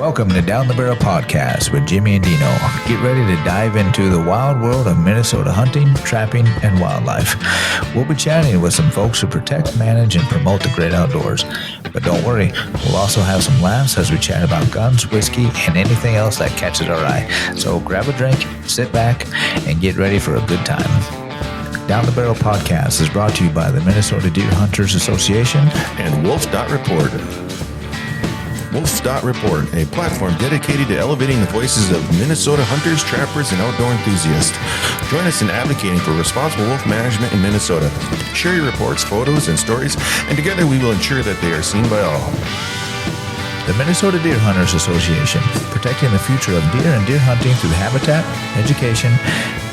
Welcome to Down the Barrel Podcast with Jimmy and Dino. Get ready to dive into the wild world of Minnesota hunting, trapping, and wildlife. We'll be chatting with some folks who protect, manage, and promote the great outdoors. But don't worry, we'll also have some laughs as we chat about guns, whiskey, and anything else that catches our eye. So grab a drink, sit back, and get ready for a good time. Down the Barrel Podcast is brought to you by the Minnesota Deer Hunters Association and Wolf.Report. Wolf.Report, a platform dedicated to elevating the voices of Minnesota hunters, trappers, and outdoor enthusiasts. Join us in advocating for responsible wolf management in Minnesota. Share your reports, photos, and stories, and together we will ensure that they are seen by all. The Minnesota Deer Hunters Association, protecting the future of deer and deer hunting through habitat, education,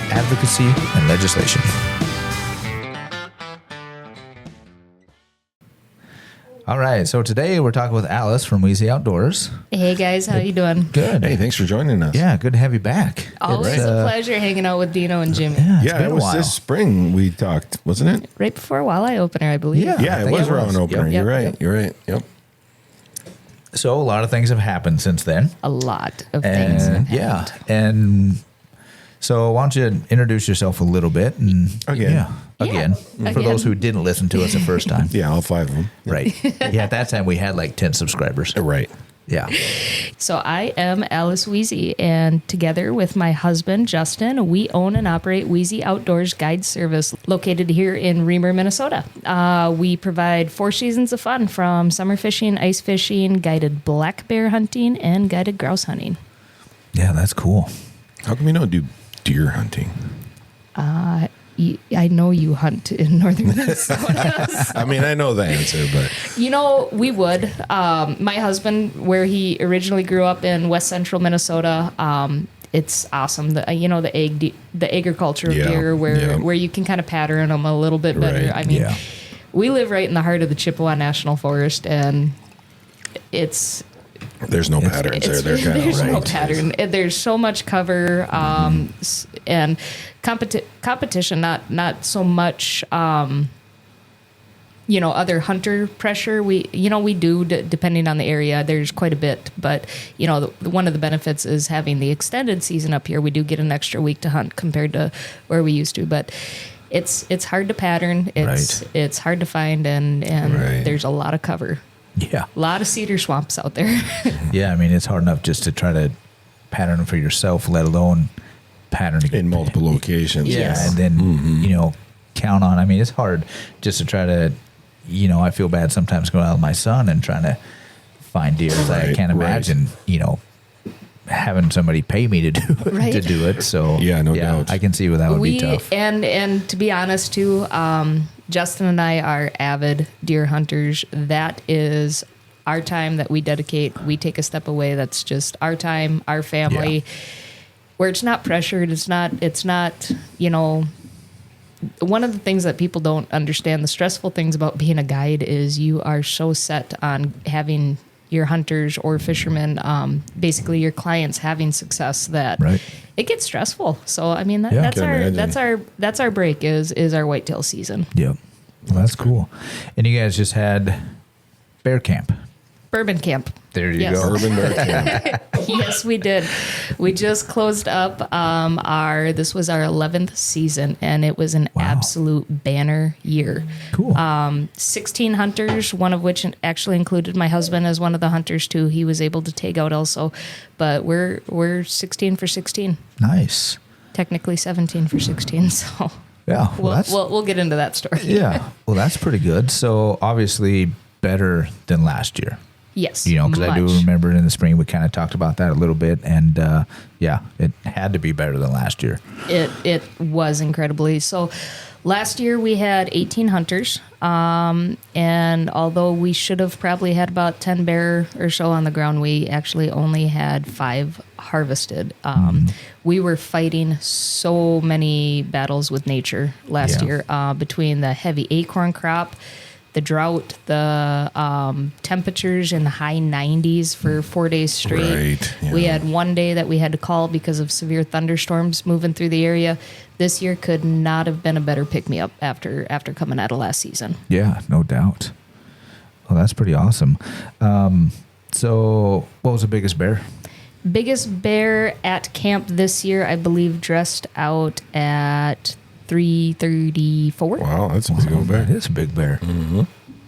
advocacy, and legislation. All right, so today we're talking with Alice from Wiese Outdoors. Hey guys, how you doing? Good. Hey, thanks for joining us. Yeah, good to have you back. Always a pleasure hanging out with Dino and Jimmy. Yeah, It was this spring we talked, wasn't it? Right before Walleye Opener, I believe. Yeah. It was around opener. Yep, You're right. yep. You're right. Yep. So a lot of things have happened since then. A lot of things have happened. And so why don't you introduce yourself a little bit? And Again. Again. For those who didn't listen to us the first time. Yeah, all five of them. Right. Yeah, at that time we had like 10 subscribers. Right. Yeah. So I am Alice Wiese, and together with my husband, Justin, we own and operate Wiese Outdoors Guide Service located here in Reamer, Minnesota. We provide 4 seasons of fun from summer fishing, ice fishing, guided black bear hunting, and guided grouse hunting. Yeah, that's cool. How come you don't do deer hunting? I know you hunt in northern Minnesota. I mean, I know the answer, but You know, we would. My husband, where he originally grew up in west central Minnesota, it's awesome. The agriculture of deer, where you can kind of pattern them a little bit better. Right. I mean, Yeah. we live right in the heart of the Chippewa National Forest, and there's there's no patterns there. They're kind there's of no pattern. There's so much cover, and competition. Not so much. Other hunter pressure. We do depending on the area. There's quite a bit, but one of the benefits is having the extended season up here. We do get an extra week to hunt compared to where we used to, but it's hard to pattern. It's hard to find, and there's a lot of cover. Yeah. A lot of cedar swamps out there. Yeah, I mean, it's hard enough just to try to pattern for yourself, let alone pattern in multiple locations. Yeah, Yes. and then, count on. I mean, it's hard just to try to, I feel bad sometimes going out with my son and trying to find deer. I can't imagine, having somebody pay me to do it. So Yeah, no doubt. I can see where that would be tough. And to be honest too, Justin and I are avid deer hunters. That is our time that we dedicate. We take a step away. That's just our time, our family, where it's not pressured. It's not, one of the things that people don't understand, the stressful things about being a guide is you are so set on having your hunters or fishermen, basically your clients having success that it gets stressful. So I mean that's our break is our whitetail season. Yeah, well, that's cool. And you guys just had bear camp. Bourbon camp. There you go. Urban bear camp. Yes, we did. We just closed up this was our 11th season, and it was an absolute banner year. Cool. 16 hunters, one of which actually included my husband as one of the hunters too. He was able to take out also, but we're 16 for 16. Nice. Technically 17 for 16. So yeah, we'll get into that story. Yeah, well, that's pretty good. So obviously better than last year. Yes. Because I do remember in the spring we kind of talked about that a little bit, and it had to be better than last year. It was incredibly. So last year we had 18 hunters, and although we should have probably had about 10 bear or so on the ground, we actually only had 5 harvested. We were fighting so many battles with nature last year, between the heavy acorn crop, the drought, the temperatures in the high 90s for 4 days straight. Right, yeah. We had one day that we had to call because of severe thunderstorms moving through the area. This year could not have been a better pick-me-up after coming out of last season. Yeah, no doubt. Well, that's pretty awesome. So, what was the biggest bear? Biggest bear at camp this year, I believe, dressed out at 334. Wow, that's a big old That bear. is a big bear. Mm-hmm.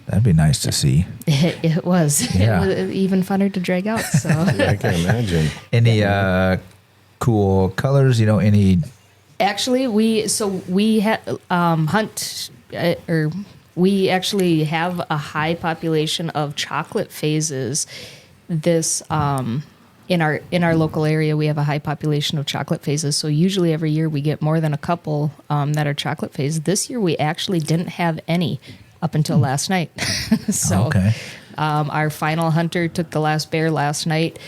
That'd be nice to see. It was. Yeah. It was even funner to drag out. So Yeah, I can imagine. Any cool colors? Any? actually, we hunt or we actually have a high population of chocolate phases. This in our local area, we have a high population of chocolate phases. So usually every year we get more than a couple that are chocolate phase. This year we actually didn't have any up until last night. So Okay. our final hunter took the last bear last night.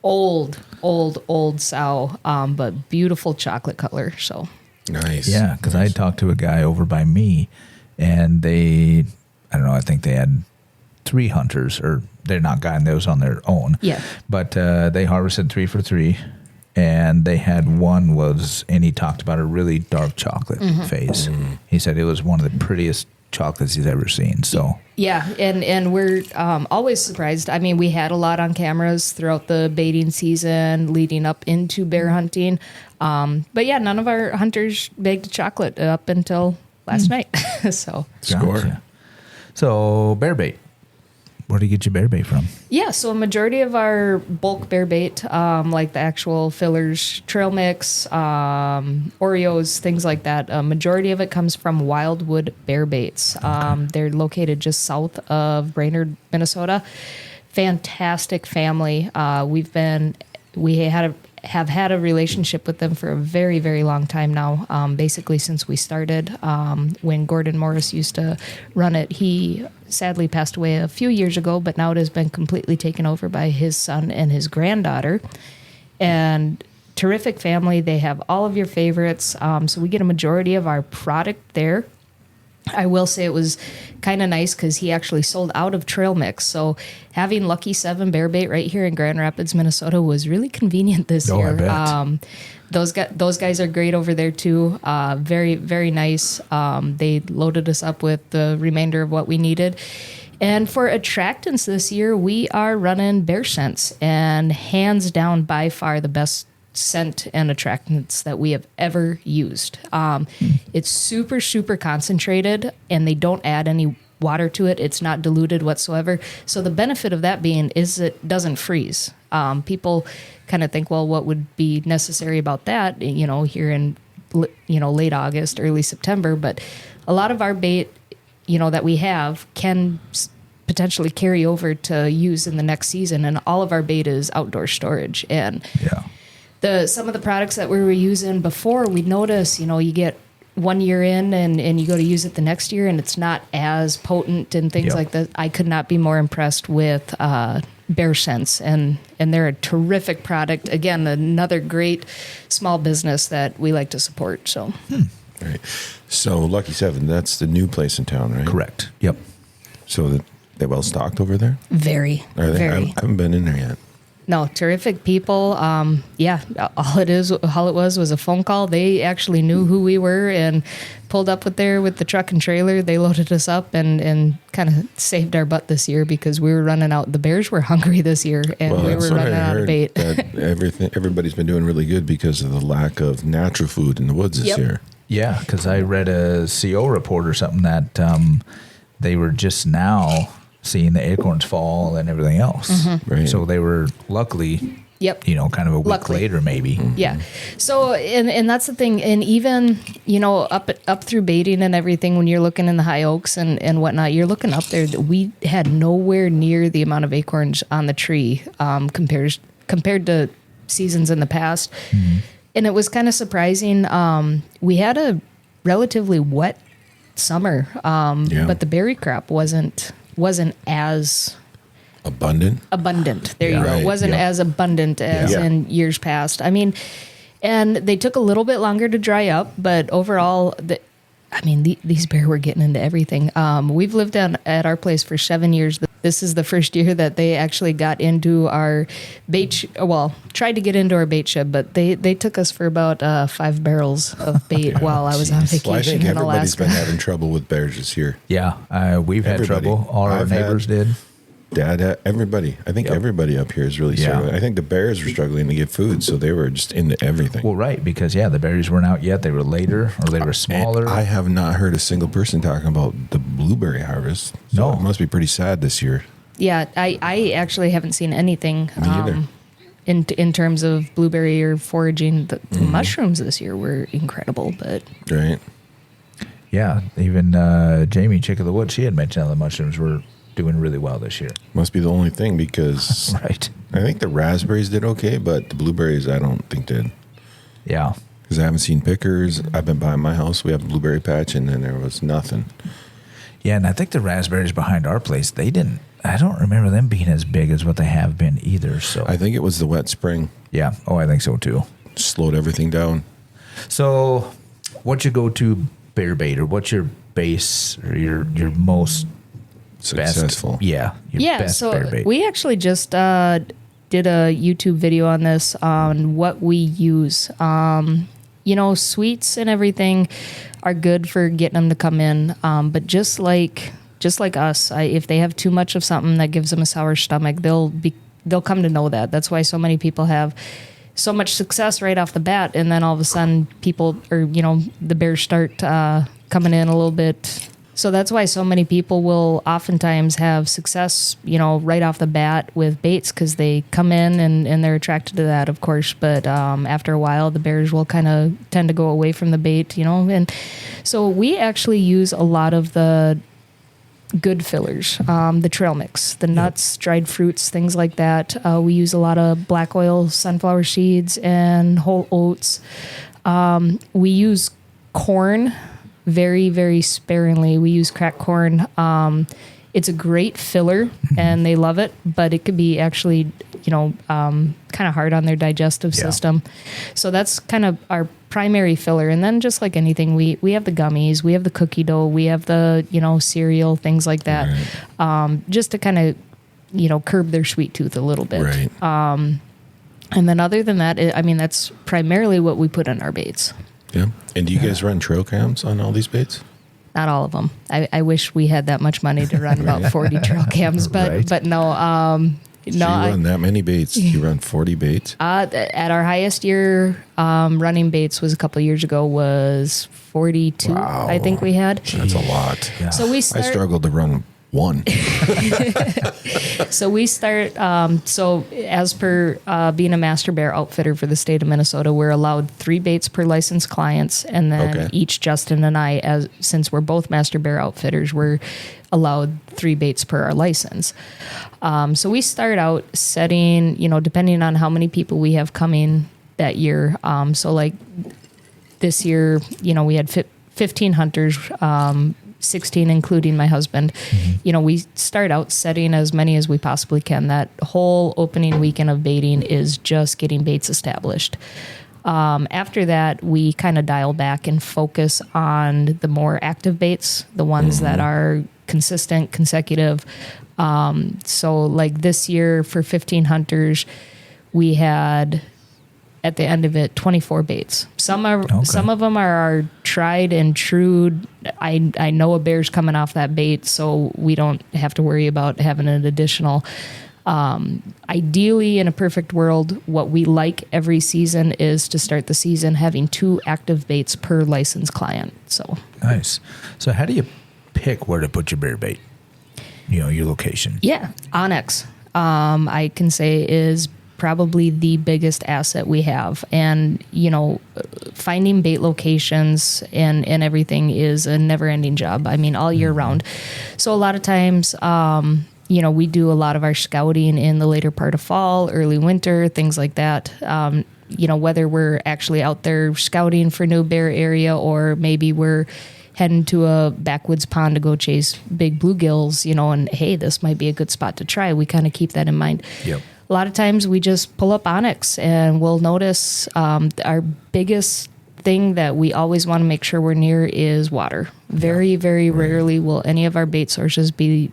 Old sow, but beautiful chocolate color. So Nice. Yeah, because I talked to a guy over by me, and I don't know, I think they had 3 hunters, or they're not gotten those on their own. Yeah. But they harvested 3 for 3, and they had and he talked about a really dark chocolate phase. He said it was one of the prettiest chocolates he's ever seen. So yeah, and we're always surprised. I mean, we had a lot on cameras throughout the baiting season leading up into bear hunting. But yeah, none of our hunters bagged chocolate up until last night. So Score. Gotcha. So bear bait. Where do you get your bear bait from? yeah, so a majority of our bulk bear bait, like the actual fillers, trail mix, Oreos, things like that, a majority of it comes from Wildwood Bear Baits. They're located just south of Brainerd, Minnesota. Fantastic family. We have had a relationship with them for a very, very long time now, basically since we started. When Gordon Morris used to run it, he sadly passed away a few years ago, but now it has been completely taken over by his son and his granddaughter. And terrific family. They have all of your favorites. So we get a majority of our product there. I will say it was kind of nice because he actually sold out of trail mix. So having Lucky 7 bear bait right here in Grand Rapids, Minnesota was really convenient this year. I bet. Those guys are great over there too. Very, very nice. They loaded us up with the remainder of what we needed. And for attractants this year, we are running Bear Sense, and hands down by far the best scent and attractants that we have ever used. It's super, super concentrated, and they don't add any water to it. It's not diluted whatsoever. So the benefit of that being is it doesn't freeze. People kind of think, well, what would be necessary about that, here in, late August, early September. But a lot of our bait, that we have can potentially carry over to use in the next season. And all of our bait is outdoor storage. And Yeah. some of the products that we were using before, we'd notice, you get 1 year in and you go to use it the next year and it's not as potent and things Yep. like that. I could not be more impressed with Bear Sense, and they're a terrific product. Again, another great small business that we like to support. So, Right. So Lucky 7, that's the new place in town, right? Correct. Yep. So they well stocked over there? very, Are they? very. I haven't been in there yet. No, terrific people. Yeah, all it was a phone call. They actually knew who we were and pulled up with the truck and trailer. They loaded us up and kind of saved our butt this year because we were running out. The bears were hungry this year, and we were that's what running I out of heard, bait. that everybody's been doing really good because of the lack of natural food in the woods this Yep. year. Yeah, because I read a CO report or something that they were just now seeing the acorns fall and everything else. Right. So they were luckily, Yep. kind of a week Luckily. later maybe. Yeah. So, and that's the thing. And even, up through baiting and everything, when you're looking in the high oaks and whatnot, you're looking up there. We had nowhere near the amount of acorns on the tree compared to seasons in the past. And it was kind of surprising. We had a relatively wet summer, but the berry crop wasn't as Abundant. There you go. Right, It wasn't yeah. as abundant as Yeah. in years past. I mean, and they took a little bit longer to dry up, but overall, these bear were getting into everything. We've lived at our place for 7 years. This is the first year that they actually got into our bait. Tried to get into our bait shed, but they took us for about 5 barrels of bait while I was on vacation Well, I think in everybody's Alaska. been having trouble with bears this year. Yeah, we've had Everybody. trouble. All our I've had- neighbors did. Dad, everybody. I think everybody up here is really struggling. I think the bears were struggling to get food, so they were just into everything. Well, right, because the berries weren't out yet. They were later, or they were smaller. And I have not heard a single person talking about the blueberry harvest. So it must be pretty sad this year. Yeah, I actually haven't seen anything Me either. in terms of blueberry or foraging. The mushrooms this year were incredible, but Right. Yeah, even Jamie, Chick of the Wood, she had mentioned how the mushrooms were doing really well this year. Must be the only thing because Right. I think the raspberries did okay, but the blueberries I don't think did. Yeah. Because I haven't seen pickers. I've been by my house. We have a blueberry patch, and then there was nothing. Yeah, and I think the raspberries behind our place, I don't remember them being as big as what they have been either. So I think it was the wet spring. yeah. Oh, I think so too. Slowed everything down. So what's your go-to bear bait, or what's your base, or your most Successful. best? Yeah. Your best bear so bait. we actually just did a YouTube video on this on what we use. Sweets and everything are good for getting them to come in, but just like us, if they have too much of something that gives them a sour stomach, they'll come to know that. That's why so many people have so much success right off the bat, and then all of a sudden people, or the bears start coming in a little bit. So that's why so many people will oftentimes have success, right off the bat with baits, because they come in and they're attracted to that, of course. But after a while, the bears will kind of tend to go away from the bait, And so we actually use a lot of the good fillers, the trail mix, the nuts, dried fruits, things like that. We use a lot of black oil, sunflower seeds, and whole oats. We use corn very, very sparingly. We use cracked corn. It's a great filler, and they love it, but it could be actually, kind of hard on their digestive system. So that's kind of our primary filler. And then just like anything, we have the gummies, we have the cookie dough, we have the, cereal, things like that, just to kind of, curb their sweet tooth a little bit. Right. And then other than that, that's primarily what we put in our baits. Yeah. And do you guys run trail cams on all these baits? Not all of them. I wish we had that much money to run about 40 trail cams, but no. So you run that many baits? You run 40 baits? At our highest year, running baits was a couple of years ago, was 42. Wow. I think we had. That's a lot. Yeah. So we I struggled to run one. So we start. So as per being a master bear outfitter for the state of Minnesota, we're allowed 3 baits per licensed clients, and then each Justin and I, since we're both master bear outfitters, we're allowed 3 baits per our license. So we start out setting, depending on how many people we have coming that year. So like this year, we had 15 hunters. 16 including my husband. We start out setting as many as we possibly can. That whole opening weekend of baiting is just getting baits established. After that, we kind of dial back and focus on the more active baits, the ones that are consistent, consecutive. So like this year for 15 hunters, we had, at the end of it, 24 baits. Some of them are our tried and true. I know a bear's coming off that bait, so we don't have to worry about having an additional. Ideally, in a perfect world, what we like every season is to start the season having 2 active baits per licensed client. So nice. So how do you pick where to put your bear bait? Your location. Yeah, Onyx, I can say, is probably the biggest asset we have. And, finding bait locations and everything is a never-ending job. All year round. So a lot of times, we do a lot of our scouting in the later part of fall, early winter, things like that. Whether we're actually out there scouting for no bear area, or maybe we're heading to a backwoods pond to go chase big bluegills, and hey, this might be a good spot to try. We kind of keep that in mind. Yep. A lot of times we just pull up Onyx and we'll notice our biggest thing that we always want to make sure we're near is water. Very, very rarely will any of our bait sources be,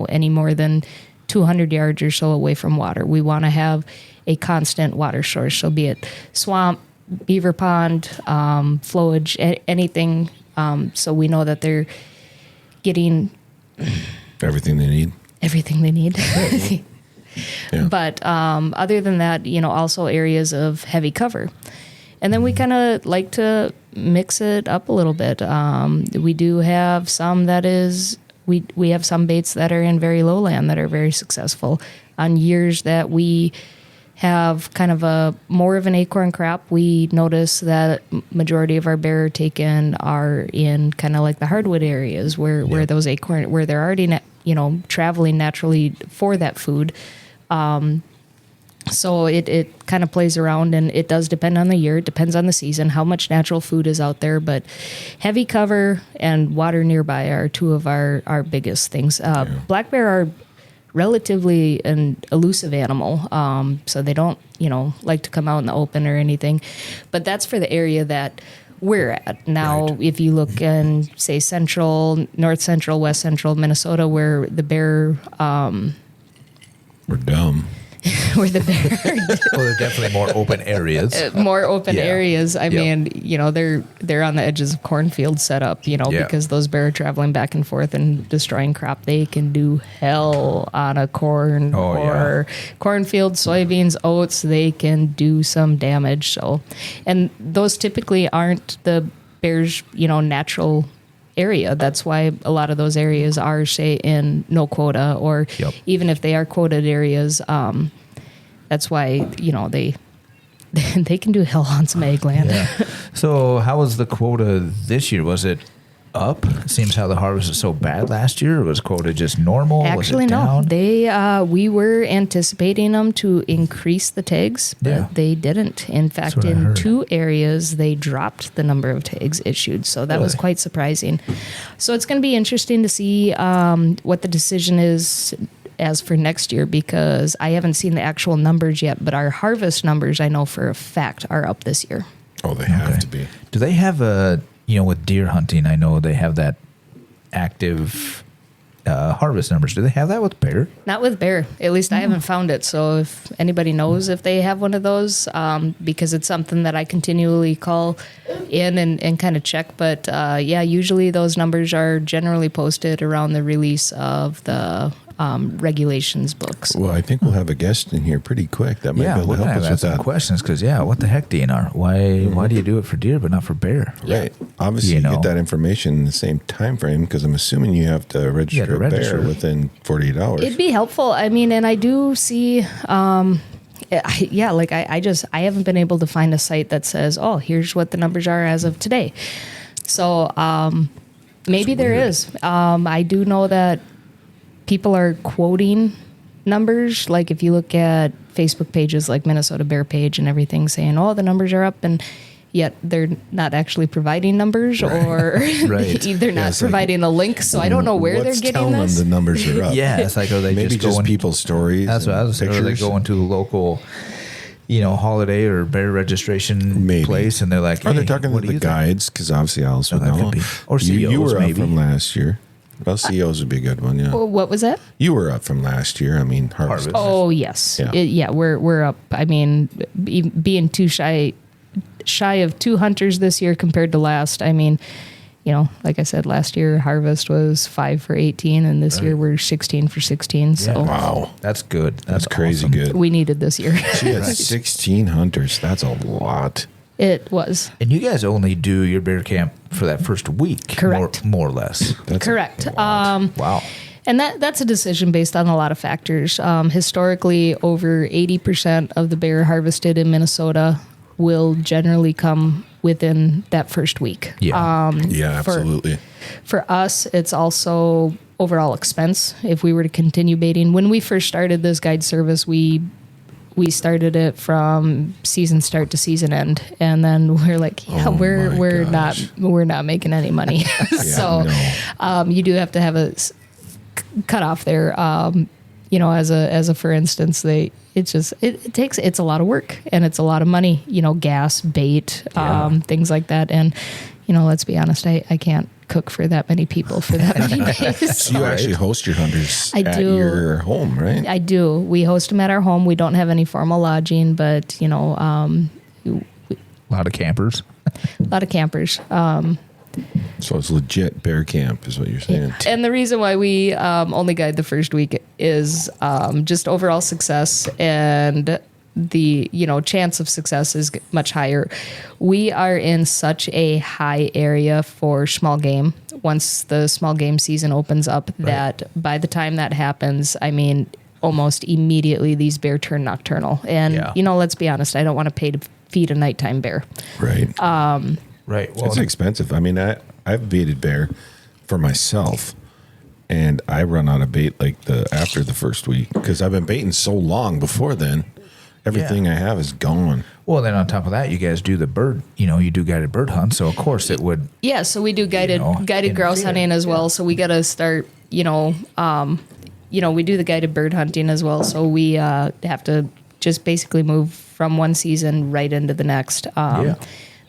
any more than 200 yards or so away from water. We want to have a constant water source. So be it swamp, beaver pond, flowage, anything. So we know that they're getting everything they need. everything they need. Yeah. But other than that, also areas of heavy cover. And then we kind of like to mix it up a little bit. We do have some we have some baits that are in very low land that are very successful. On years that we have kind of more of an acorn crop, we notice that majority of our bear taken are in kind of like the hardwood areas where those acorn, where they're already, traveling naturally for that food. So it kind of plays around, and it does depend on the year. It depends on the season, how much natural food is out there. But heavy cover and water nearby are two of our biggest things. Black bear are relatively an elusive animal, so they don't, like to come out in the open or anything. But that's for the area that we're at. Now, if you look in, say, north central, west central Minnesota, where the bear... We're dumb. where the bear... Well, they're definitely more open areas. Areas. I mean, they're on the edges of cornfields set up, because those bear are traveling back and forth and destroying crop. They can do hell on a cornfield, soybeans, oats. They can do some damage. So, and those typically aren't the bear's, natural area. That's why a lot of those areas are, say, in no quota, or even if they are quoted areas, that's why, they can do hell on some egg land. Yeah. So how was the quota this year? Was it up? It seems how the harvest was so bad last year. Or was quota just normal? Actually, was it down? No. We were anticipating them to increase the tags, but they didn't. In fact, in 2 areas, they dropped the number of tags issued. So that was quite surprising. So it's going to be interesting to see what the decision is as for next year, because I haven't seen the actual numbers yet, but our harvest numbers, I know for a fact, are up this year. Oh, they have to be. Do they have with deer hunting, I know they have that active harvest numbers. Do they have that with bear? Not with bear. At least I haven't found it. So if anybody knows if they have one of those, because it's something that I continually call in and kind of check. But usually those numbers are generally posted around the release of the regulations books. Well, I think we'll have a guest in here pretty quick that might be able to help us with that. Questions, because what the heck, DNR? Why do you do it for deer but not for bear? Right. Obviously, you get that information in the same time frame, because I'm assuming you have to register a bear within 48 hours. It'd be helpful. I mean, and I do see. I haven't been able to find a site that says, "Oh, here's what the numbers are as of today." So maybe there is. I do know that people are quoting numbers. Like if you look at Facebook pages like Minnesota Bear Page and everything, saying, "Oh, the numbers are up," and yet they're not actually providing numbers, or they're not providing a link. So I don't know where they're getting telling this. them the numbers are up. It's like, are they maybe just going, people's stories? That's what I was saying. Are they going to the local, holiday or bear registration place, and they're like, they're talking to the guides, because obviously Alice would know. Or CEOs, you were maybe. up from last year. Well, CEOs would be a good one, yeah. What was that? You were up from last year. I mean, harvest. Oh, yes. Yeah. We're up. I mean, being too shy of 2 hunters this year compared to last. I mean, like I said, last year harvest was 5 for 18, and this year we're 16 for 16. So wow, that's good. That's crazy awesome. good. We needed this year. She had 16 hunters. That's a lot. It was. And you guys only do your bear camp for that first week, correct? More or less. That's correct. Wow. And that's a decision based on a lot of factors. Historically, over 80% of the bear harvested in Minnesota will generally come within that first week. Absolutely. For us, it's also overall expense. If we were to continue baiting, when we first started this guide service, we started it from season start to season end, and then we're like, we're not making any money. You do have to have a cutoff there. As a for instance, it's a lot of work, and it's a lot of money. Gas, bait, things like that, and let's be honest, I can't cook for that many people for that many days. So you actually host your hunters at do. Your home, right? I do. We host them at our home. We don't have any formal lodging, but a lot of campers. A lot of campers. So it's legit bear camp is what you're saying. And the reason why we only guide the first week is just overall success, and the chance of success is much higher. We are in such a high area for small game once the small game season opens up, that by the time that happens, I mean, almost immediately these bear turn nocturnal. And let's be honest, I don't want to pay to feed a nighttime bear. Right. Right. Well, It's expensive. I mean, I've baited bear for myself, and I run out of bait after the first week because I've been baiting so long before then. Everything I have is gone. well, then on top of that, you guys do the bird. You do guided bird hunt, so of course it would. Yeah, so we do guided grouse interfere. hunting as well. So we got to start, we do the guided bird hunting as well. So we have to just basically move from one season right into the next.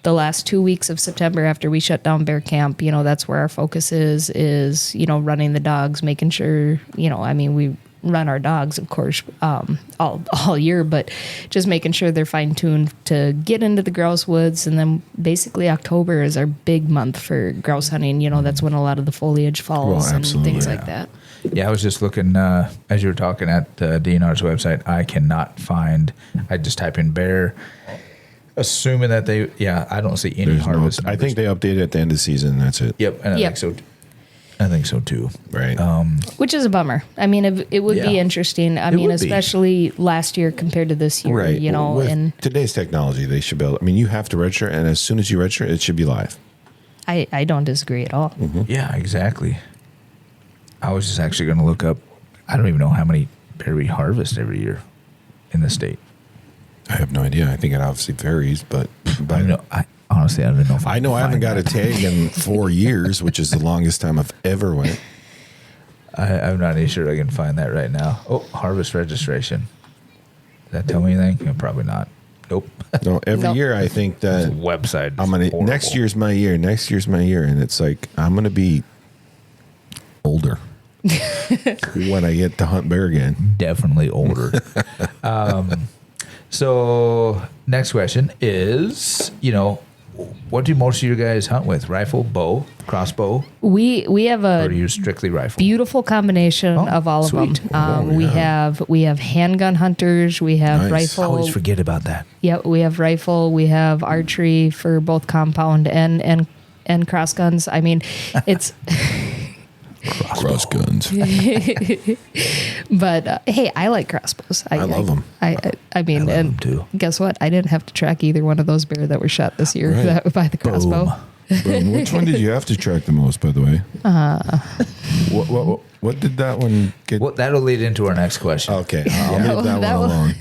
The last 2 weeks of September after we shut down bear camp, that's where our focus is, running the dogs, making sure, we run our dogs, of course, all year, but just making sure they're fine-tuned to get into the grouse woods. And then basically October is our big month for grouse hunting. That's when a lot of the foliage falls and things like that. Yeah, I was just looking as you were talking at DNR's website. I cannot find. I just type in bear, assuming that I don't see any harvest. I think they update it at the end of the season. That's it. Yep, and I think so. I think so too. Right. Which is a bummer. I mean, it would be interesting. I mean, especially last year compared to this year. Right. With and today's technology, they should be able. I mean, you have to register, and as soon as you register, it should be live. I don't disagree at all. Mm-hmm. Yeah, exactly. I was just actually going to look up. I don't even know how many bear we harvest every year in the state. I have no idea. I think it obviously varies, but Honestly, I don't know if I know I haven't got a tag in 4 years, which is the longest time I've ever went. I'm not even sure I can find that right now. Oh, harvest registration. Does that tell me anything? Probably not. Nope. No, every year I think that website. I'm gonna horrible. next year's my year. Next year's my year, and it's like I'm gonna be older when I get to hunt bear again. Definitely older. So next question is, what do most of you guys hunt with? Rifle, bow, crossbow? We have Or a do you strictly rifle? beautiful combination of all sweet. of them. We have handgun hunters. We have Nice. rifle. I always forget about that. Yeah, we have rifle. We have archery for both compound and cross guns. I mean, it's. Cross guns. But hey, I like crossbows. I love them. I mean, I love and them too. guess what? I didn't have to track either one of those bear that were shot this year Right. by the crossbow. Boom. But which one did you have to track the most, by the way? What did that one get? Well, that'll lead into our next question. Okay, I'll leave that That one alone.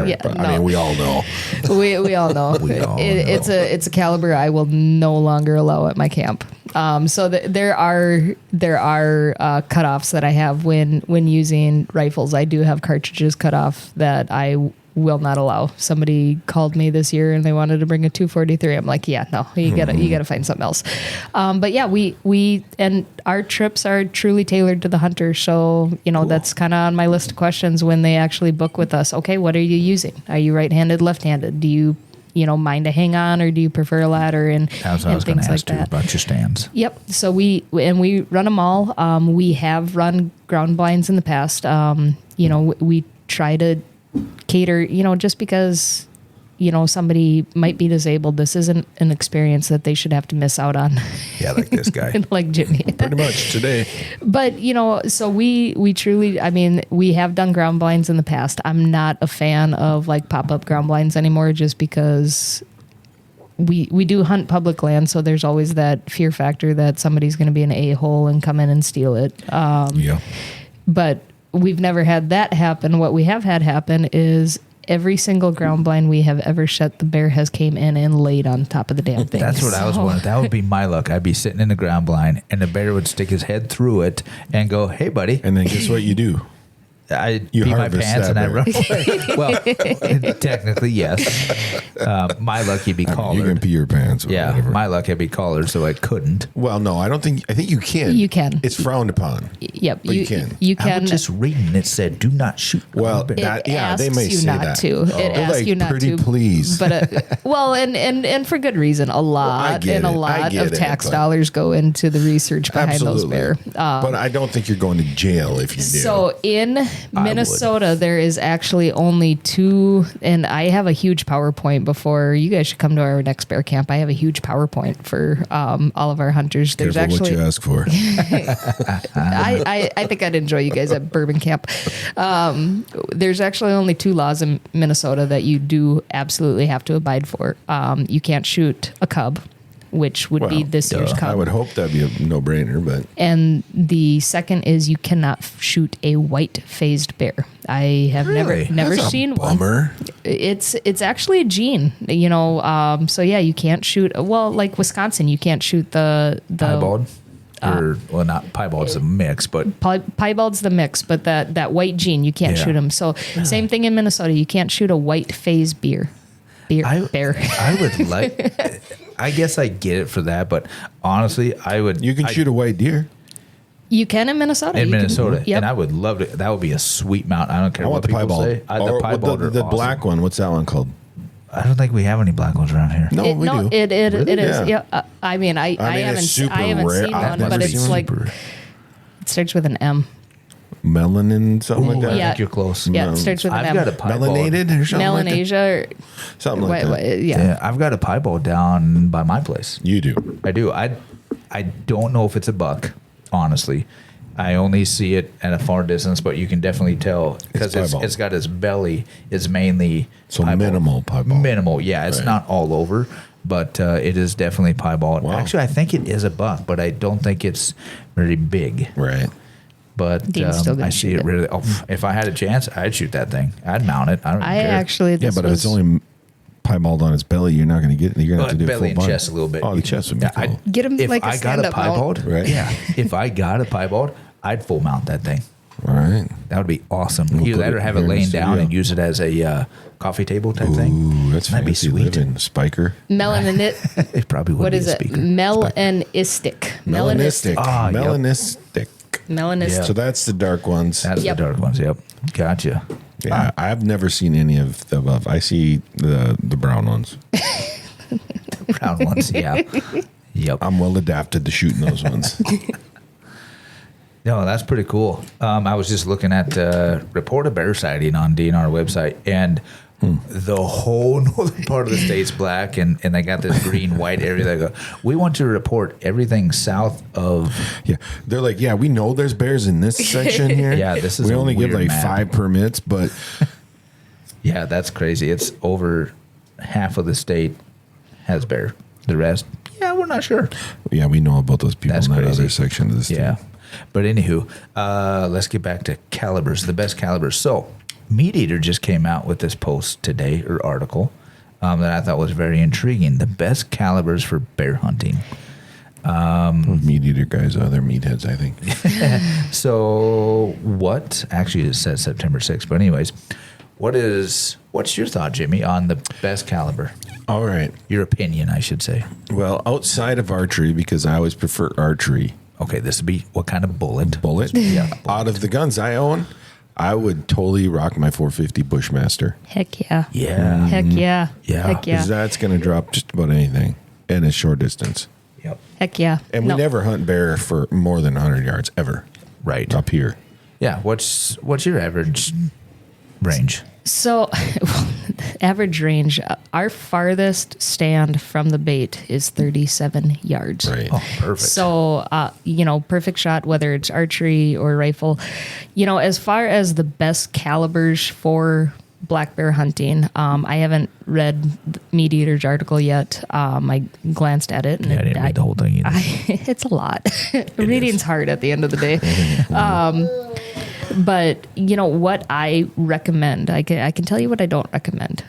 Yeah, But, no. I mean, we all know. We all know. We all know. It's a caliber I will no longer allow at my camp. So there are cutoffs that I have when using rifles. I do have cartridges cut off that I will not allow. Somebody called me this year and they wanted to bring a 243. I'm like, yeah, no, you gotta find something else. But yeah, we and our trips are truly tailored to the hunter. So that's kind of on my list of questions when they actually book with us. Okay, what are you using? Are you right-handed, left-handed? Do you mind a hang on, or do you prefer a ladder and That's what I was going things to like ask too that? about your stands. Yep. So we run them all. We have run ground blinds in the past. We try to cater, just because, somebody might be disabled. This isn't an experience that they should have to miss out on. Yeah, like this guy. Like Jimmy. Pretty much today. But, so we truly, I mean, we have done ground blinds in the past. I'm not a fan of like pop-up ground blinds anymore, just because we do hunt public land. So there's always that fear factor that somebody's going to be an a-hole and come in and steal it. Yeah. But we've never had that happen. What we have had happen is every single ground blind we have ever shut, the bear has came in and laid on top of the damn thing. That's what I was wondering. That would be my luck. I'd be sitting in the ground blind, and the bear would stick his head through it and go, "Hey, buddy." And then guess what you do? I You pee my harvest pants that and I bear. run away. Well, technically, yes. My luck, he'd be collared. You can pee your pants or Yeah, whatever. my luck, I'd be collared, so I couldn't. Well, no, I think you can. You can. It's frowned upon. Yep. But you can. You I can. was just reading. It said, "Do not shoot." Well, It they may asks you say not that. to. It They're asks like, you not pretty to. please. But well, and for good reason. A lot get and a it. I lot get of it, tax but- dollars go into the research behind Absolutely. those bear. But I don't think you're going to jail if you do. So in Minnesota, there is actually only 2, and I have a huge PowerPoint before you guys should come to our next bear camp. I have a huge PowerPoint for all of our hunters. There's Careful actually, what you ask for. I think I'd enjoy you guys at bourbon camp. There's actually only 2 laws in Minnesota that you do absolutely have to abide for. You can't shoot a cub, which would be Well, this year's cub. I would hope that'd be a no-brainer, but And the second is you cannot shoot a white-phased bear. I have Really? never that's a seen one. bummer. It's actually a gene, so yeah, you can't shoot. Well, like Wisconsin, you can't shoot the Piebald, or well, not piebald's a mix, but piebald's the mix, but that white gene you can't Yeah. shoot them. So same thing in Minnesota, you can't shoot a white-phased bear. Bear. I would like. I guess I get it for that, but honestly, I would. You can shoot a white deer. You can in Minnesota. in You can- Minnesota, yep. and I would love to. That would be a sweet mount. I don't care I what want the people piebald. say. The piebald are the awesome. black one. What's that one called? I don't think we have any black ones around here. No, we do. It Really? is. Yeah. Yeah. I mean, I it's haven't super I haven't rare. seen I've one, never but seen it's one. like it starts with an M. Melanin, something like Ooh, that. I Yeah. think you're close. Yeah, it starts with an I've M. got a piebald. Melanated or something like that. Melanesia, or Something like that. yeah. Yeah, I've got a piebald down by my place. You do. I do. I don't know if it's a buck, honestly. I only see it at a far distance, but you can definitely tell because piebald. it's got its belly is mainly So piebald. minimal piebald. Minimal, yeah. It's Right. not all over, but it is definitely piebald. Wow. Actually, I think it is a buck, but I don't think it's very big. Right. But Dean's still gonna I see shoot it it. really. Oh, if I had a chance, I'd shoot that thing. I'd mount it. I don't I care. actually Yeah, this but if it's was- only piebald on its belly, you're not going to get it. You're going to have to do belly it and full body. chest a little bit. Oh, the chest would be Yeah, cool. Get him if like a I got a stand-up mount. piebald, Right. Yeah. If I got a piebald, I'd full mount that thing. All right. That would be awesome. We'll Either put that or it have here it in the laying down studio. and use it as a coffee table type thing. Ooh, that's That'd be fancy sweet. living. Spiker. Melanin. It probably would What be is a it? speaker. Melanistic. Melanistic. Ah, yep. Melanistic. Melanistic. So that's the dark ones. That's Yep. the dark ones. Yep. Gotcha. Yeah, I've never seen any of the above. I see the brown ones. Brown ones. Yeah. Yep. I'm well adapted to shooting those ones. No, that's pretty cool. I was just looking at report a bear sighting on DNR website, and the whole northern part of the state's black, and they got this green white area. They go, we want to report everything south of. Yeah, they're like, yeah, we know there's bears in this section here. Yeah, this is we a only give weird like map. 5 permits, but Yeah, that's crazy. It's over half of the state has bear. The rest, yeah, we're not sure. yeah, we know about those people That's in that crazy. other section of the state. Yeah. But anywho, let's get back to calibers, the best calibers. So, Meat Eater just came out with this post today or article that I thought was very intriguing. The best calibers for bear hunting. Meat eater guys, they're meatheads, I think. So, what actually it says September 6th, but anyways, what's your thought, Jimmy, on the best caliber? All right. Your opinion, I should say. Well, outside of archery, because I always prefer archery, Okay, this would be what kind of bullet? bullet. Yeah. Out of the guns I own, I would totally rock my 450 Bushmaster. Heck yeah. Yeah. Heck yeah. Yeah. Heck yeah. Because that's going to drop just about anything in a short distance. Yep. Heck yeah. And we never hunt bear for more than 100 yards, ever. Right. Up here. Yeah. What's your average range? So, average range, our farthest stand from the bait is 37 yards. Right. Oh, perfect. So, perfect shot, whether it's archery or rifle. As far as the best calibers for black bear hunting, I haven't read the Meat Eater's article yet. I glanced at it. And Yeah, I didn't read the whole thing either. it's a lot. Reading's hard at the end of the day. But what I recommend, I can tell you what I don't recommend.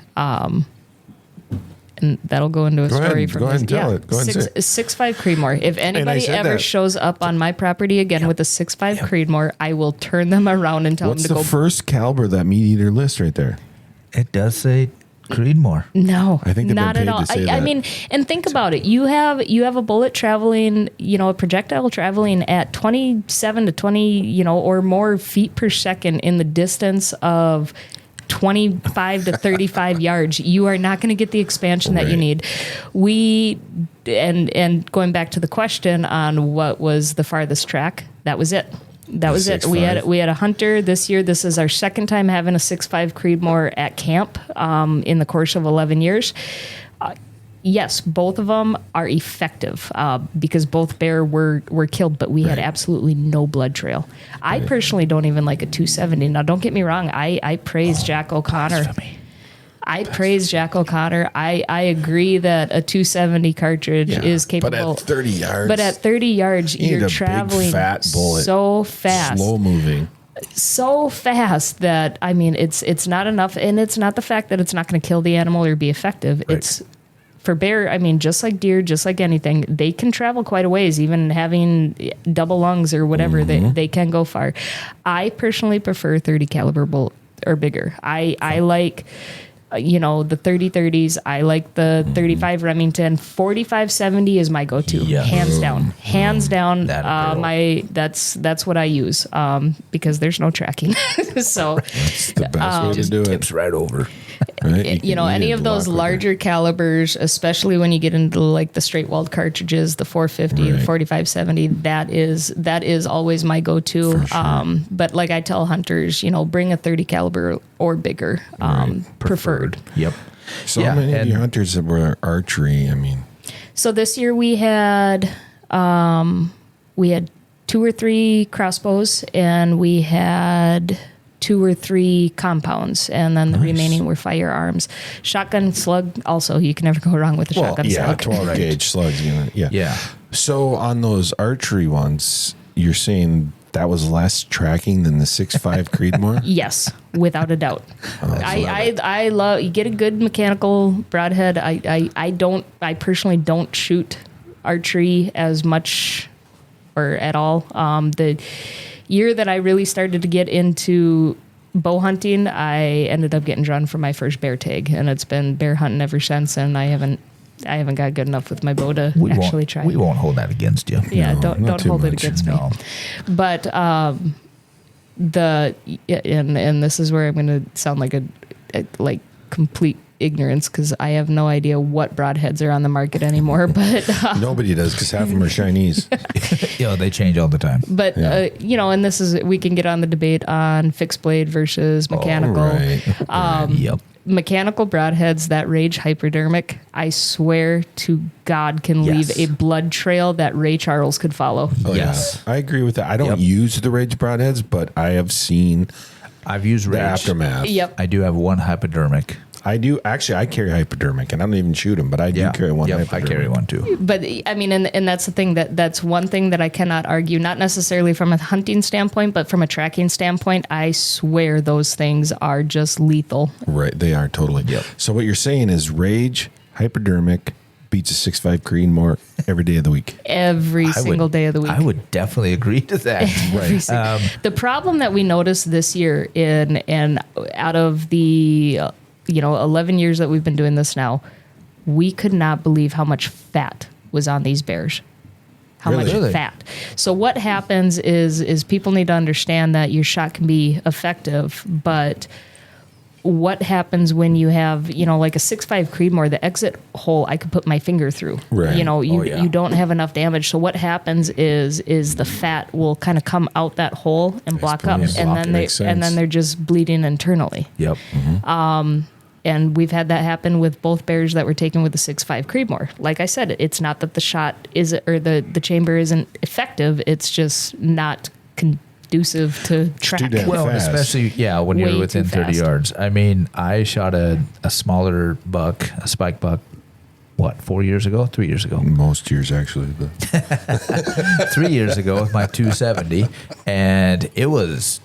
and that'll go into a story from Go ahead and this. tell it. Go ahead and say it. 6.5 Creedmoor. If anybody said ever that. shows up on my property again with a 6.5 Creedmoor, I will turn them around and tell What's them to the go. first caliber of that meat eater list right there? It does say Creedmoor. No, I think they've not been at paid all. to say I that. mean, and think about it. You have a bullet traveling, a projectile traveling at 27 to 20, or more feet per second in the distance of 25 to 35 yards. You are not going to get the expansion that you Right. need. And going back to the question on what was the farthest track, that was it. That was it. 6.5. We had a hunter this year. This is our second time having a 6.5 Creedmoor at camp in the course of 11 years. Yes, both of them are effective because both bear were killed, but we had absolutely no blood trail. I personally don't even like a 270. Now, don't get me wrong. I praise Jack O'Connor. Blasphemy. I praise Jack O'Connor. I agree that a 270 cartridge is capable. But at 30 yards. But at 30 yards, you need you're a big, traveling fat bullet. so fast. Slow moving. So fast that, I mean, it's not enough. And it's not the fact that it's not going to kill the animal or be effective. Right. It's for bear, I mean, just like deer, just like anything, they can travel quite a ways, even having double lungs or whatever, they can go far. I personally prefer 30 caliber bullet or bigger. I like, the 30-30s. I like the 35 Remington. 45-70 is my go-to. Yeah. Hands down. Hands down. That girl. That's what I use because there's no tracking. So That's the best way to Just do it. tips right over. Right? any of those larger calibers, especially when you get into like the straight walled cartridges, the 450, the 45-70, that is always my go-to. Sure. But like I tell hunters, bring a 30 caliber or bigger, preferred. Yep. So Yeah, many of and- your hunters that were archery, I mean, So this year we had 2 or 3 crossbows and we had 2 or 3 compounds, and then the remaining were firearms. Shotgun slug, also, you can never go wrong with a shotgun yeah, slug. 12 gauge slugs. Yeah. So on those archery ones, you're saying that was less tracking than the 6.5 Creedmoor? Yes, without a doubt. I love, you get a good mechanical broadhead. I personally don't shoot archery as much or at all. The year that I really started to get into bow hunting, I ended up getting drawn for my first bear tag, and it's been bear hunting ever since. And I haven't got good enough with my bow to actually try. We won't hold that against you. Yeah, No, don't not too hold it much. against me. No. But and this is where I'm going to sound like a complete ignorance because I have no idea what broadheads are on the market anymore. But Nobody does because half of them are Chinese. They change all the time. But and this is, we can get on the debate on fixed blade versus mechanical. Right. Yep. Mechanical broadheads that rage hypodermic, I swear to God, can Yes. leave a blood trail that Ray Charles could follow. Oh, Yes. yeah. I agree with that. I don't Yep. use the Rage broadheads, but I have seen I've used the Rage. aftermath. Yep. I do have one hypodermic. I do. Actually, I carry hypodermic, and I don't even shoot them, but I do carry one Yep, I hypodermic. carry one too. But I mean, and that's the thing, that's one thing that I cannot argue, not necessarily from a hunting standpoint, but from a tracking standpoint. I swear those things are just lethal. Right. They are totally. Yep. So what you're saying is Rage, hypodermic, beats a 6.5 Creedmoor every day of the week. Every single day of the week. I would definitely agree to that. Every single- the problem that we noticed this year and out of the 11 years that we've been doing this now, we could not believe how much fat was on these bears. How much Really? fat. So what happens is people need to understand that your shot can be effective, but what happens when you have, like a 6.5 Creedmoor, the exit hole I could put my finger through. Right. You don't have enough damage. So what happens is the fat will kind of come out that hole and block up, brilliant. and then Makes sense. they're just bleeding internally. Yep. And we've had that happen with both bears that were taken with the 6.5 Creedmoor. Like I said, it's not that the shot the chamber isn't effective. It's just not conducive to track. too damn Well, fast. especially when Way you're too within 30 fast. yards. I mean, I shot a smaller buck, a spike buck. What, 4 years ago? 3 years ago? Most years, actually. But 3 years ago with my 270, and it was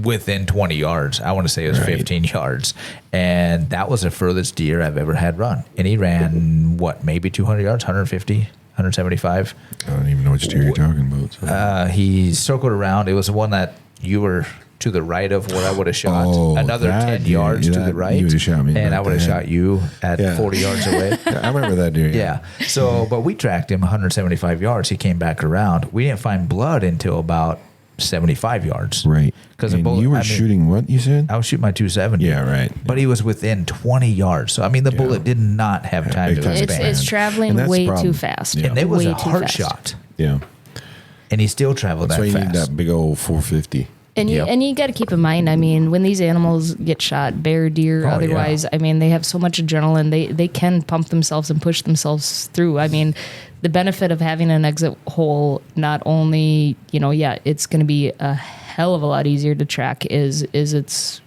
within 20 yards. I want to say it was 15 yards. And that was the furthest deer I've ever had run. And he ran, maybe 200 yards, 150, 175. I don't even know which deer you're talking about. So. He circled around. It was the one that you were to the right of what I would have shot. Another 10 yards to the right. You would have shot me. And I would have shot you at 40 yards away. I remember that deer. Yeah. So, but we tracked him 175 yards. He came back around. We didn't find blood until about 75 yards. Right. Because you were shooting what you said? I was shooting my 270. Yeah, right. But he was within 20 yards. So, I mean, the bullet did not have time to expand. It's traveling way too fast. Yeah. And it was way a heart shot. Yeah. And he still traveled that fast. That's why you need that big old 450. And you got to keep in mind, I mean, when these animals get shot, bear, deer, otherwise, I mean, they have so much adrenaline. They can pump themselves and push themselves through. I mean, the benefit of having an exit hole, not only, it's going to be a hell of a lot easier to track is it's,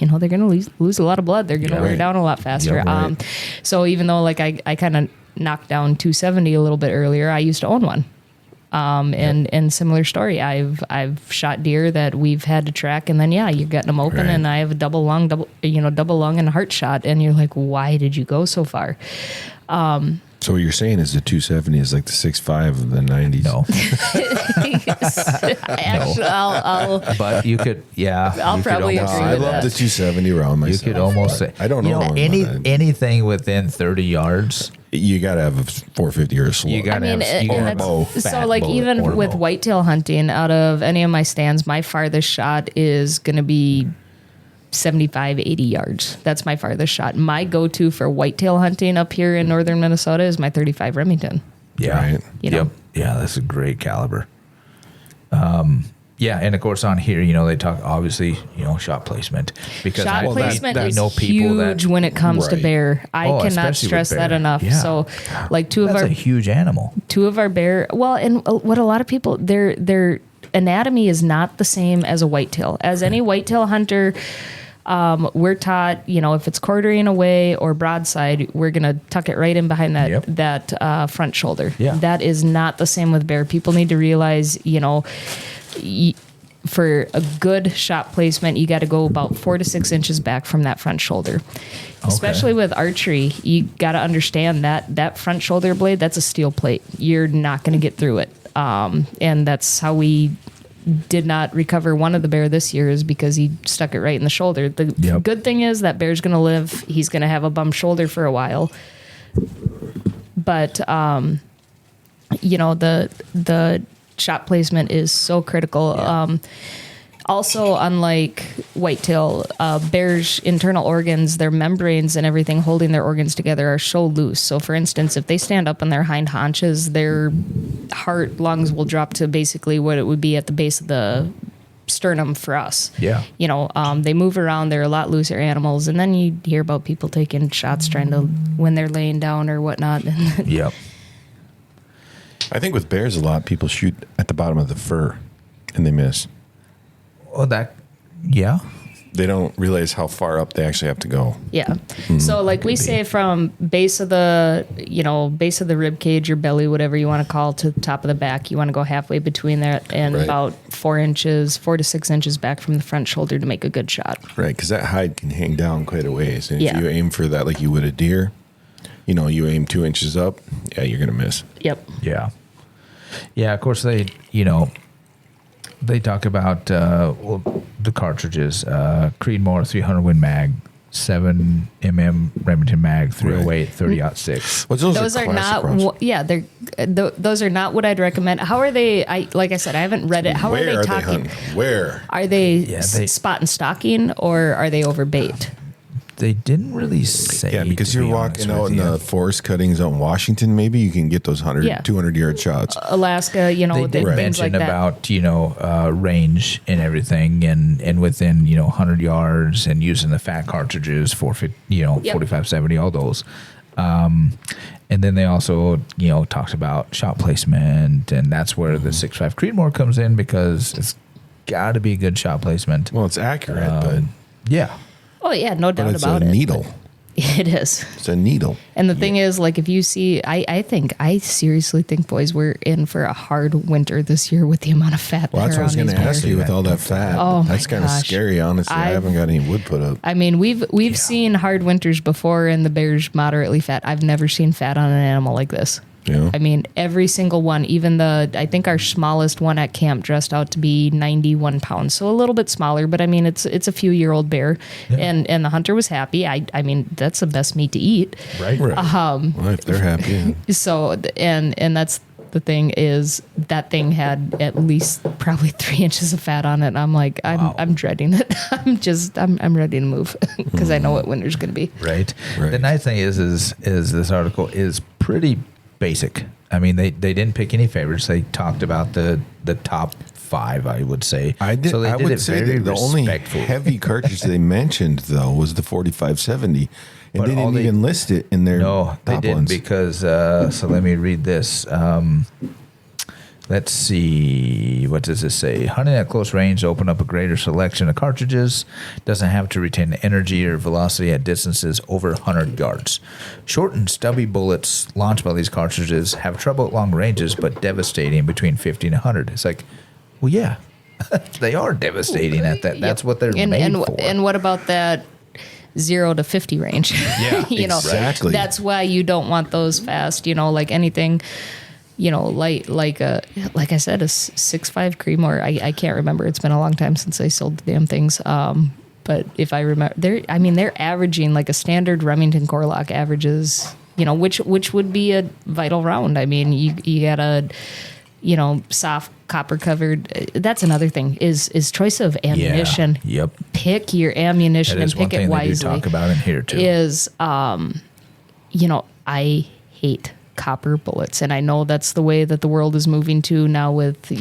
they're going to lose a lot of blood. They're going to wear down a lot faster. Yeah, right. So even though like I kind of knocked down 270 a little bit earlier, I used to own one. And similar story. I've shot deer that we've had to track, and then you're getting them open, and I have a double lung and a heart shot, and you're like, why did you go so far? So what you're saying is the 270 is like the 6.5 of the 90s. No. Actually, I'll but you could, I'll probably agree with I love the 270 round myself. You could almost say, I don't know. Anything within 30 yards. You got to have a 450 or a slow. You got to have a bow. So like even with whitetail hunting, out of any of my stands, my farthest shot is going to be 75, 80 yards. That's my farthest shot. My go-to for whitetail hunting up here in northern Minnesota is my 35 Remington. Yeah. Right. Yep. Yeah, that's a great caliber. Yeah, and of course on here, they talk obviously, shot placement because shot placement is know people huge when it comes to bear. I cannot stress that enough. Yeah. So, like that's a huge animal. Two of our bear. Well, and what a lot of people their anatomy is not the same as a whitetail. As any whitetail hunter, we're taught, if it's quartering away or broadside, we're gonna tuck it right in behind that front shoulder. Yeah. That is not the same with bear. People need to realize, for a good shot placement, you got to go about 4 to 6 inches back from that front shoulder. Okay. Especially with archery, you got to understand that front shoulder blade, that's a steel plate. You're not going to get through it. And that's how we did not recover one of the bear this year, is because he stuck it right in the shoulder. The good thing is that bear's going to live. He's going to have a bum shoulder for a while. But, the shot placement is so critical. Yeah. Also, unlike whitetail, bears' internal organs, their membranes and everything holding their organs together are so loose. So, for instance, if they stand up on their hind haunches, their heart, lungs will drop to basically what it would be at the base of the sternum for us. Yeah. They move around. They're a lot looser animals. And then you hear about people taking shots trying to, when they're laying down or whatnot. Yep. I think with bears, a lot people shoot at the bottom of the fur and they miss. Oh, They don't realize how far up they actually have to go. Yeah. Mm-hmm. So like we say from base of the rib cage or belly, whatever you want to call, to the top of the back, you want to go halfway between that and about 4 to 6 inches back from the front shoulder to make a good shot. Right. Because that hide can hang down quite a ways. And if you aim for that like you would a deer, you aim 2 inches up, you're going to miss. Yep. Yeah. Yeah, of course they talk about the cartridges, Creedmoor 300 Win Mag, 7mm Remington Mag, 308, 30-06. Well, those are not. Those are not what I'd recommend. How are they? Like I said, I haven't read it. How are they talking? Where are they? Spot and stalking, or are they over bait? They didn't really say. Yeah, because you're walking out in the forest cuttings out in Washington, maybe you can get those 200-yard shots. Alaska, they did mention like about range and everything, and within 100 yards, and using the fat cartridges, 45-70, all those. And then they also talked about shot placement, and that's where the 6.5 Creedmoor comes in, because it's got to be good shot placement. Well, it's accurate, but yeah. Oh yeah, no doubt it's about a it. needle. It is. It's a needle. And the thing is, like, if you see, I seriously think, boys, we're in for a hard winter this year with the amount of fat. Well, that's what I was going to ask you with all that fat. Oh, that's kind of scary, honestly. I haven't got any wood put up. I mean, we've seen hard winters before, and the bear's moderately fat. I've never seen fat on an animal like this. Yeah. I mean, every single one, even I think our smallest one at camp dressed out to be 91 pounds. So a little bit smaller, but I mean, it's a few-year-old bear. Yeah. And the hunter was happy. I mean, that's the best meat to eat. Right. Well, if they're happy. Yeah. So, and that's the thing is that thing had at least probably 3 inches of fat on it. And I'm like, I'm dreading it. I'm ready to move because I know what winter's going to be. Right. The nice thing is this article is pretty basic. I mean, they didn't pick any favorites. They talked about the top 5, I would say. I would say that the only heavy cartridge they mentioned, though, was the 4570. And but they didn't even list it in their top they didn't ones. Because, so let me read this. Let's see. What does this say? Hunting at close range open up a greater selection of cartridges. Doesn't have to retain energy or velocity at distances over 100 yards. Short and stubby bullets launched by these cartridges have trouble at long ranges, but devastating between 50 and 100. It's like, well, yeah, they are devastating at that. That's what they're made for. And what about that 0 to 50 range? Yeah, exactly. That's why you don't want those fast. Like anything. Like I said, a 6.5 Creedmoor. I can't remember. It's been a long time since I sold the damn things. But if I remember, they're averaging like a standard Remington Corlock averages. Which would be a vital round. I mean, you got a soft copper covered. That's another thing is choice of ammunition. Yeah. Yep. Pick your ammunition and pick it wisely. They do talk about in here too. Is I hate copper bullets, and I know that's the way that the world is moving to now with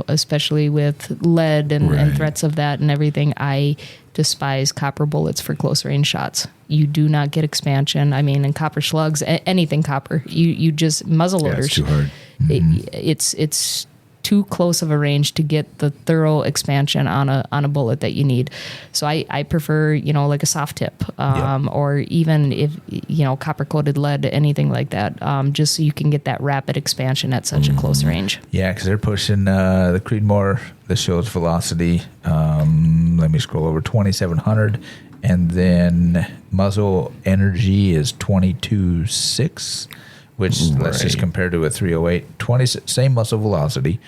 especially with lead and threats of that and everything. I despise copper bullets for close range shots. You do not get expansion. I mean, and copper slugs, anything copper, you just muzzle loaders. It's too hard. It's too close of a range to get the thorough expansion on a bullet that you need. So I prefer, like a soft tip, or even if, copper coated lead, anything like that, just so you can get that rapid expansion at such a close range. Yeah, because they're pushing the Creedmoor. This shows velocity. Let me scroll over, 2,700. And then muzzle energy is 22.6. Which let's just compare to a 308. Same muzzle velocity,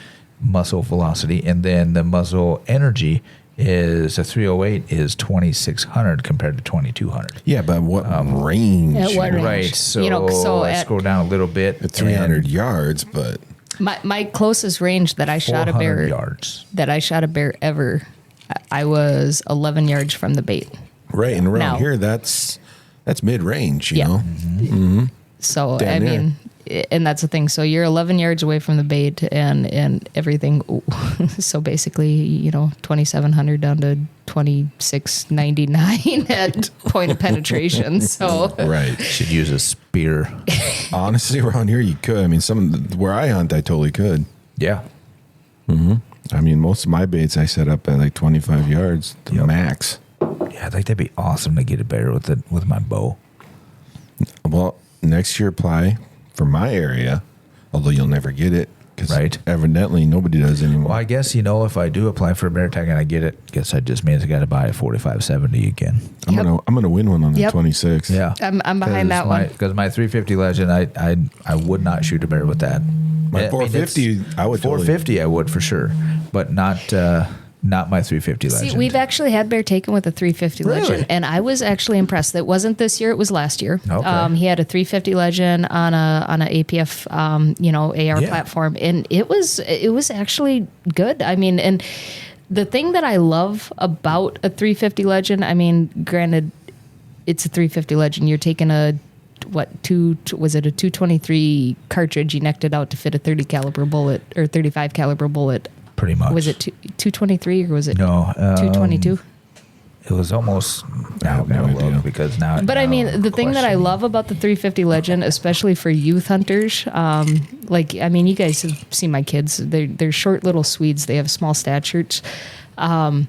and then the muzzle energy is a 308 is 2,600 compared to 2,200. Yeah, but what range? At what range? Right. So let's scroll down a little bit. At 300 yards, but my closest range that I shot a bear yards. That I shot a bear ever, I was 11 yards from the bait. Right, and around here that's mid range, you know. Mm-hmm. So I mean, and that's the thing. So you're 11 yards away from the bait and everything. So basically, 2,700 down to 2,699 at point of penetration. So right, should use a spear. Honestly, around here you could. I mean, where I hunt, I totally could. Yeah. Mm-hmm. I mean, most of my baits I set up at like 25 yards to max. Yeah, I think that'd be awesome to get a bear with my bow. Well, next year apply for my area, although you'll never get it because evidently nobody does anymore. Well, I guess, if I do apply for a bear tag and I get it, I guess that just means I got to buy a 4570 again. I'm gonna win one on the 26. Yeah, I'm behind that one because my 350 Legend, I would not shoot a bear with that. My 450, I would. 450, I would for sure, but not my 350 Legend. See, we've actually had bear taken with a 350 Legend, and I was actually impressed. It wasn't this year; it was last year. Okay. He had a 350 Legend on a APF, AR platform, and it was actually good. I mean, and the thing that I love about a 350 Legend, I mean, granted, it's a 350 Legend. You're taking a 223 cartridge? You necked it out to fit a 30 caliber bullet or 35 caliber bullet. Pretty much. Was it 223 or was it 222? It was almost. Now because now. But I mean, the thing that I love about the 350 Legend, especially for youth hunters, you guys have seen my kids. They're short little Swedes. They have small statures. You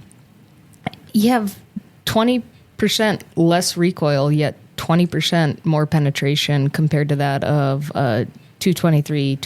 have 20% less recoil, yet 20% more penetration compared to that of 223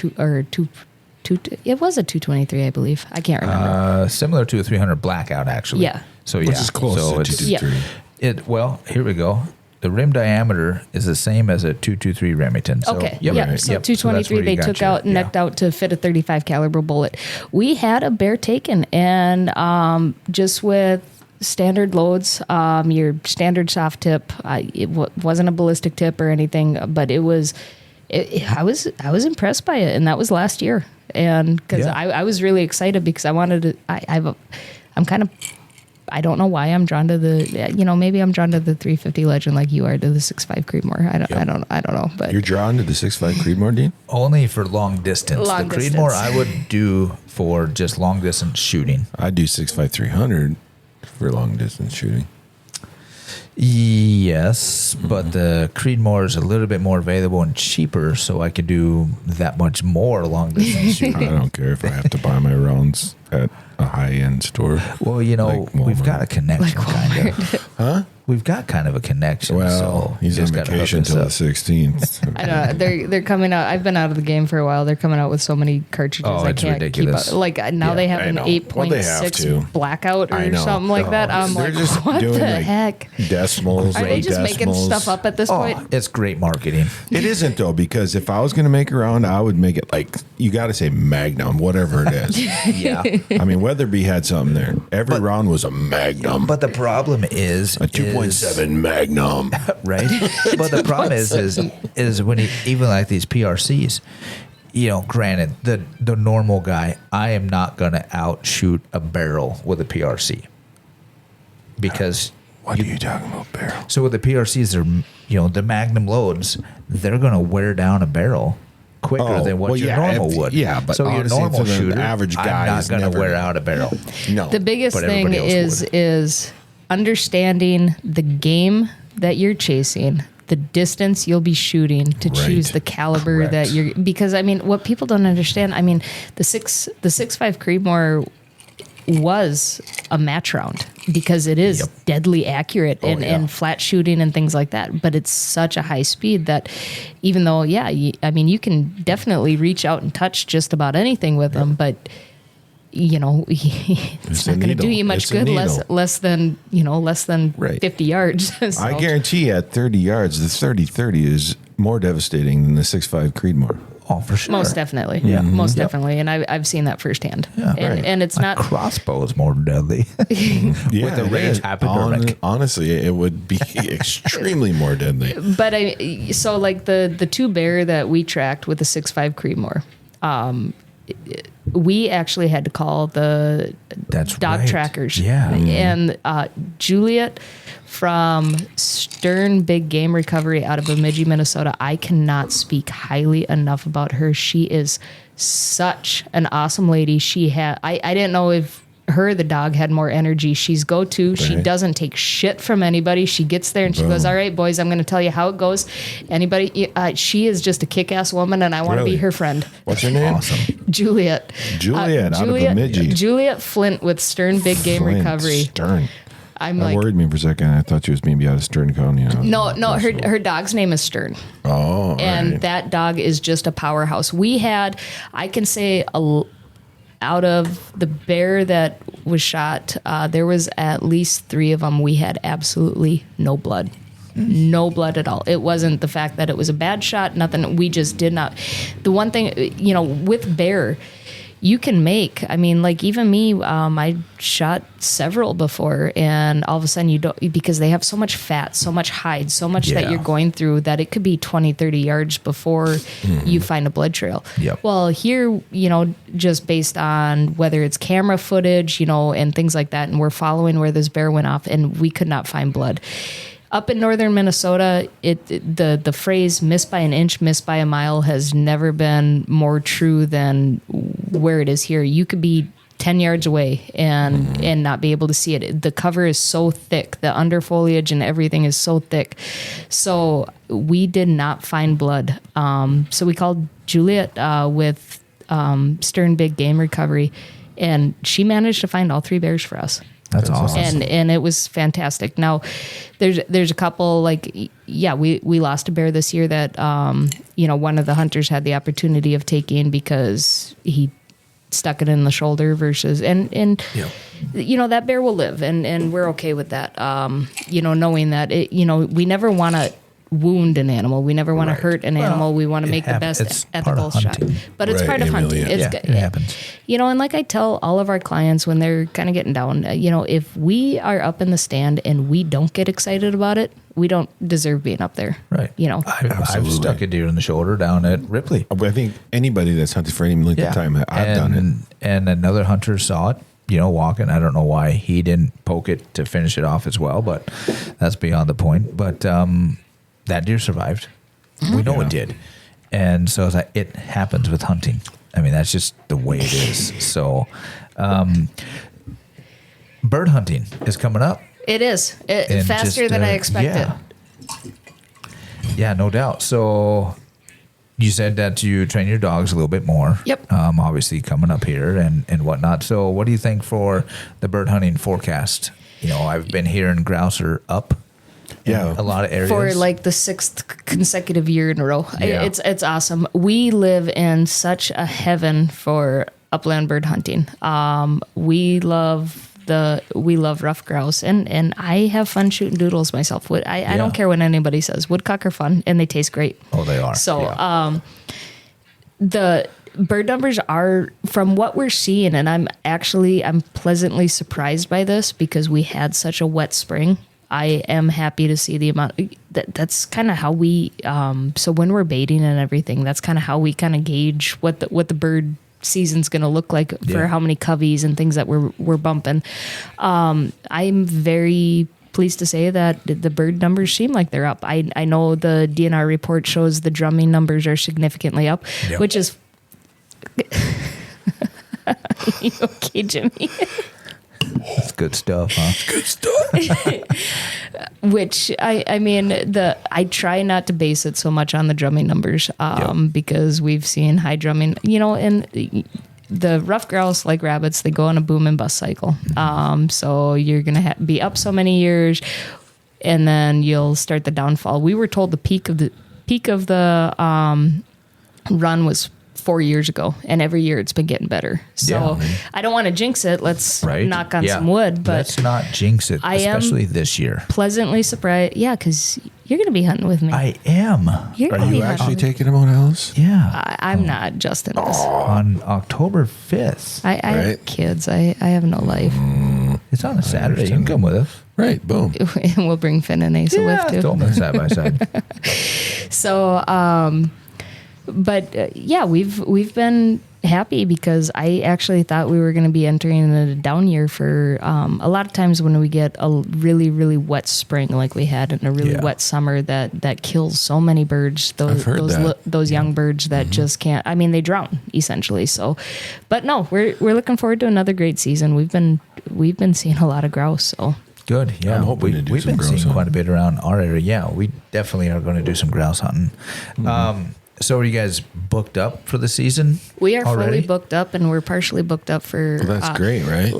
it was a 223, I believe. I can't remember. Similar to a 300 blackout, actually. Yeah. So yeah, Which is close so to it's 223. Well, here we go. The rim diameter is the same as a 223 Remington. So, Okay. yep, Yeah. right, So yep. 223, they took out, necked out to fit a 35 caliber bullet. We had a bear taken, and just with standard loads, your standard soft tip. It wasn't a ballistic tip or anything, but it was. I was impressed by it, and that was last year. And because I was really excited because I wanted to. I'm kind of. I don't know why I'm drawn to maybe I'm drawn to the 350 Legend like you are to the 6.5 Creedmoor. I don't know, but You're drawn to the 6.5 Creedmoor, Dean? Only for long distance. Long the distance. Creedmoor I would do for just long distance shooting. I do 6.5 300 for long distance shooting. Yes, but the Creedmoor is a little bit more available and cheaper, so I could do that much more long distance shooting. I don't care if I have to buy my rounds at a high-end store. Well, Like we've got a Walmart. connection, kind of. Huh? We've got kind of a connection. Well, so he's you on just gotta hook vacation us until the up. 16th. I don't know. They're coming out. I've been out of the game for a while. They're coming out with so many cartridges. Oh, I it's can't ridiculous. keep up. Like now Yeah, they have I an know. Well, they have 8.6 to. blackout I or know. something like that. I'm They're like, just what doing the like heck? decimals. Are they just making decimals. stuff up at this point? Oh, it's great marketing. It isn't though, because if I was going to make a round, I would make it like you got to say Magnum, whatever it is. Yeah. I mean, Weatherby had something there. Every round was a Magnum, But the problem is a 2.7 Magnum. right? But the problem is when even like these PRCs, granted, the normal guy, I am not gonna outshoot a barrel with a PRC because What are you talking about, barrel? so with the PRCs, they're the Magnum loads, they're gonna wear down a barrel quicker than what your normal would. Yeah, but so your honestly, normal for the shooter, average guy I'm not is gonna never wear gonna- out a barrel. No, The biggest But thing everybody else is understanding the game that you're chasing, the distance you'll be shooting to Right. choose the caliber Correct. that you're. Because I mean, what people don't understand. I mean, the 6.5 Creedmoor was a match round because it is deadly accurate and flat shooting and things like that. But it's such a high speed that even though, you can definitely reach out and touch just about anything with them, but it's a not going to do needle. you much It's a good needle. less than Right. 50 yards. So, I guarantee you at 30 yards, the 30-30 is more devastating than the 6.5 Creedmoor. Oh, for sure. most definitely. Yeah. Most Yep. definitely. And I've seen that firsthand. Yeah, and, right. and it's not. Crossbow is more deadly. Yeah, the range hypodermic. Honestly, it would be extremely more deadly. But so like the two bear that we tracked with the 6.5 Creedmoor, we actually had to call the That's dog right. trackers. Yeah. And Juliet from Stern Big Game Recovery out of Bemidji, Minnesota. I cannot speak highly enough about her. She is such an awesome lady. I didn't know if her or the dog had more energy. She's go-to. She Right. doesn't take shit from anybody. She gets there and she goes, all right, boys, I'm going to tell you how it goes. Anybody, she is just a kick-ass woman and I want to be Really? her friend. What's her name? Awesome. Juliet. Juliet out of Bemidji. Juliet Flint with Stern Big Game Flint, Recovery. Stern. I'm That like, worried me for a second. I thought she was maybe out of Stern County. no, her dog's name is Stern. Oh, And right. that dog is just a powerhouse. I can say out of the bear that was shot, there was at least 3 of them. We had absolutely no blood. No blood at all. It wasn't the fact that it was a bad shot, nothing. We just did not. The one thing, with bear, you can make, like even me, I shot several before and all of a sudden you don't, because they have so much fat, so much hide, so much that Yeah. you're going through that it could be 20, 30 yards before you find a blood trail. Yep. Well, here, just based on whether it's camera footage, and things like that, and we're following where this bear went off and we could not find blood. Up in northern Minnesota, the phrase "miss by an inch, miss by a mile" has never been more true than where it is here. You could be 10 yards away and not be able to see it. The cover is so thick, the underfoliage and everything is so thick. So we did not find blood. So we called Juliet with Stern Big Game Recovery, and she managed to find all 3 bears for us. That's awesome. And it was fantastic. Now, there's a couple we lost a bear this year that one of the hunters had the opportunity of taking because he stuck it in the shoulder versus that bear will live and we're okay with that. Knowing that we never want to wound an animal. We never want to hurt an animal. We want to make the best ethical shot. But it's part of hunting. It happens. And like I tell all of our clients when they're kind of getting down, if we are up in the stand and we don't get excited about it, we don't deserve being up there. Right. I've stuck a deer in the shoulder down at Ripley. I think anybody that's hunted for any length of time, I've done it. And another hunter saw it, walking. I don't know why he didn't poke it to finish it off as well, but that's beyond the point. But that deer survived. We know it did. And so it happens with hunting. I mean, that's just the way it is. So bird hunting is coming up. It is. Faster than I expected. Yeah, no doubt. So you said that you train your dogs a little bit more. Yep. Obviously coming up here and whatnot. So what do you think for the bird hunting forecast? I've been hearing grouse are up. Yeah, a lot of areas for like the 6th consecutive year in a row. Yeah. It's awesome. We live in such a heaven for upland bird hunting. We love rough grouse, and I have fun shooting doodles myself. I don't care what anybody says. Woodcock are fun and they taste great. Oh, they are. So the bird numbers are, from what we're seeing, and I'm pleasantly surprised by this because we had such a wet spring. I am happy to see the amount. That's kind of how we. So when we're baiting and everything, that's kind of how we kind of gauge what the bird season's going to look like for how many coveys and things that we're bumping. I'm very pleased to say that the bird numbers seem like they're up. I know the DNR report shows the drumming numbers are significantly up, which is. You okay, Jimmy? That's good stuff, huh? Good stuff. Which I try not to base it so much on the drumming numbers because we've seen high drumming, and the rough grouse, like rabbits, they go on a boom and bust cycle. So you're going to be up so many years and then you'll start the downfall. We were told the peak of the run was 4 years ago, and every year it's been getting better. So I don't want to jinx it. Let's knock on some wood, but let's not jinx it, especially this year. Pleasantly surprised. Yeah, because you're going to be hunting with me. I am. Are you actually taking him out, Alice? Yeah. I'm not, Justin. On October 5th. I have kids. I have no life. It's on a Saturday. You can come with us. Right. Boom. And we'll bring Finn and Asa with too. Throw them side by side. So, we've been happy because I actually thought we were going to be entering a down year for a lot of times when we get a really, really wet spring like we had and a really wet summer that kills so many birds, those young birds that just can't, they drown essentially. So, but no, we're looking forward to another great season. We've been seeing a lot of grouse, so. Good. Yeah. I'm hoping we've been seeing quite a bit around our area. Yeah, we definitely are going to do some grouse hunting. So are you guys booked up for the season? We are already? fully booked up, and we're partially booked up for... Well, that's great, right?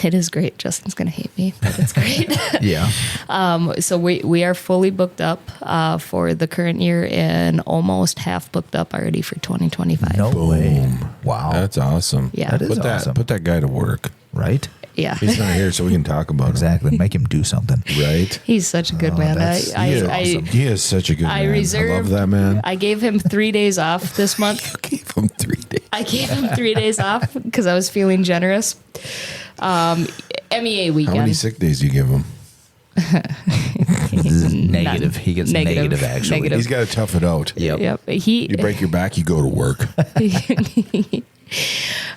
It is great. Justin's going to hate me, but it's great. Yeah. So we are fully booked up for the current year and almost half booked up already for 2025. No way. Wow. That's awesome. Yeah. That is awesome. Put that guy to work. Right? Yeah. He's not here, so we can talk about Exactly. Make him do something. Right? He's such a good man. Awesome. He is such a good man. I love that man. I gave him 3 days off this month. You gave him 3 days. I gave him 3 days off because I was feeling generous. MEA weekend. How many sick days do you give him? Negative. He gets negative actually. Negative. He's got to tough it out. Yep. You break your back, you go to work.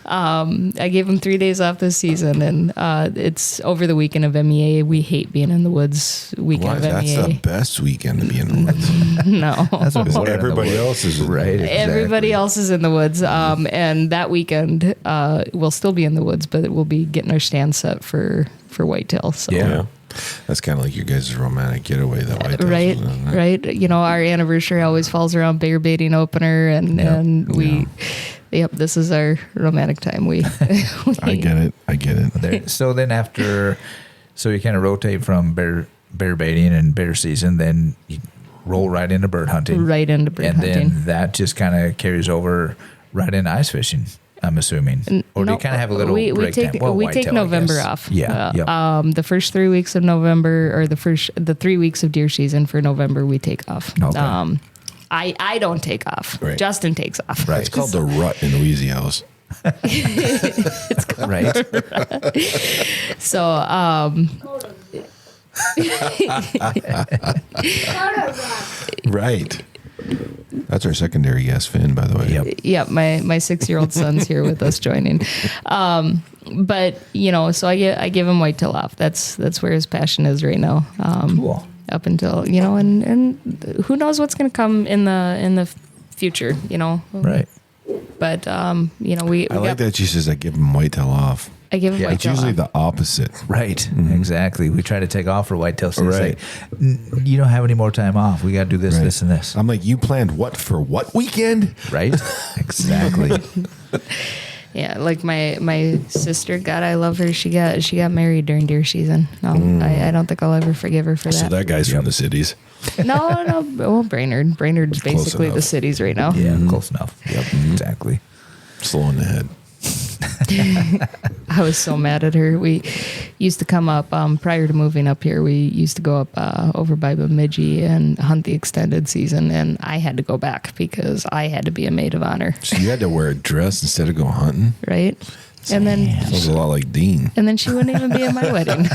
I gave him 3 days off this season, and it's over the weekend of MEA. We hate being in the woods weekend of MEA. That's the best weekend to be in the woods. No. That's what Everybody else is in right. the Exactly. Everybody else is in the woods. And that weekend, we'll still be in the woods, but we'll be getting our stand set for whitetail. So. Yeah. That's kind of like your guys' romantic getaway that whitetails. Right, right. Our anniversary always falls around bear baiting opener, and Yep, this is our romantic time. I get it. So then so you kind of rotate from bear baiting and bear season, then you roll right into bird hunting. Right into bird hunting. And then that just kind of carries over right into ice fishing, I'm assuming. Or do you kind of have a little break time? Well, we take whitetail, November off. Yeah. The first 3 weeks of November, or the 3 weeks of deer season for November, we take off. Okay. I don't take off. Right. Justin takes off. Right. It's called the rut in the Wiese house. It's called Right. So, Right. That's our secondary guest, Finn, by the way. Yep. yeah, my 6-year-old son's here with us joining. But so I give him whitetail off. That's where his passion is right now. Cool. Up until and who knows what's going to come in the future, Right. But we I like that she says I give him whitetail off. I give him Yeah, It's whitetail usually off. the opposite. Right. Exactly. We try to take off for whitetail season. Right. It's like, you don't have any more time off. We got to do this, Right. this, and this. I'm like, you planned what for what weekend? Right. Exactly. Yeah, like my sister, God, I love her. She got married during deer season. No, I don't think I'll ever forgive her for that. So that guy's from the cities. No. Well, Brainerd's basically the enough. cities right now. Yeah. Close enough. Yep. Exactly. Slow in the head. I was so mad at her. We used to come up prior to moving up here. We used to go up over by Bemidji and hunt the extended season, and I had to go back because I had to be a maid of honor, So you had to wear a dress instead of go hunting? right? And then Sounds a lot like Dean. she wouldn't even be at my wedding.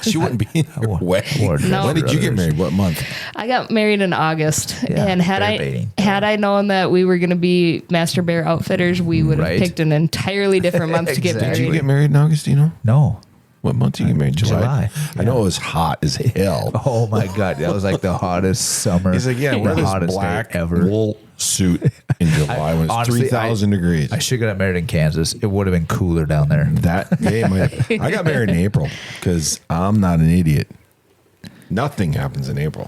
She wouldn't be in your wedding. Lord, No. When did you get married? What month? I got married in August, Yeah, and had bear baiting. I known that we were going to be Master Bear Outfitters, we would have Right. picked an entirely different month to get Exactly. Did you married. get married in August, do you know? No. What month did you get married? July. I know it was hot as hell. Oh my God. That was like the hottest summer. He's like, yeah, the wear this hottest black day ever. wool suit in July when it's honestly, 3,000 degrees. I should have got married in Kansas. It would have been cooler down there. That day, I got married in April because I'm not an idiot. Nothing happens in April.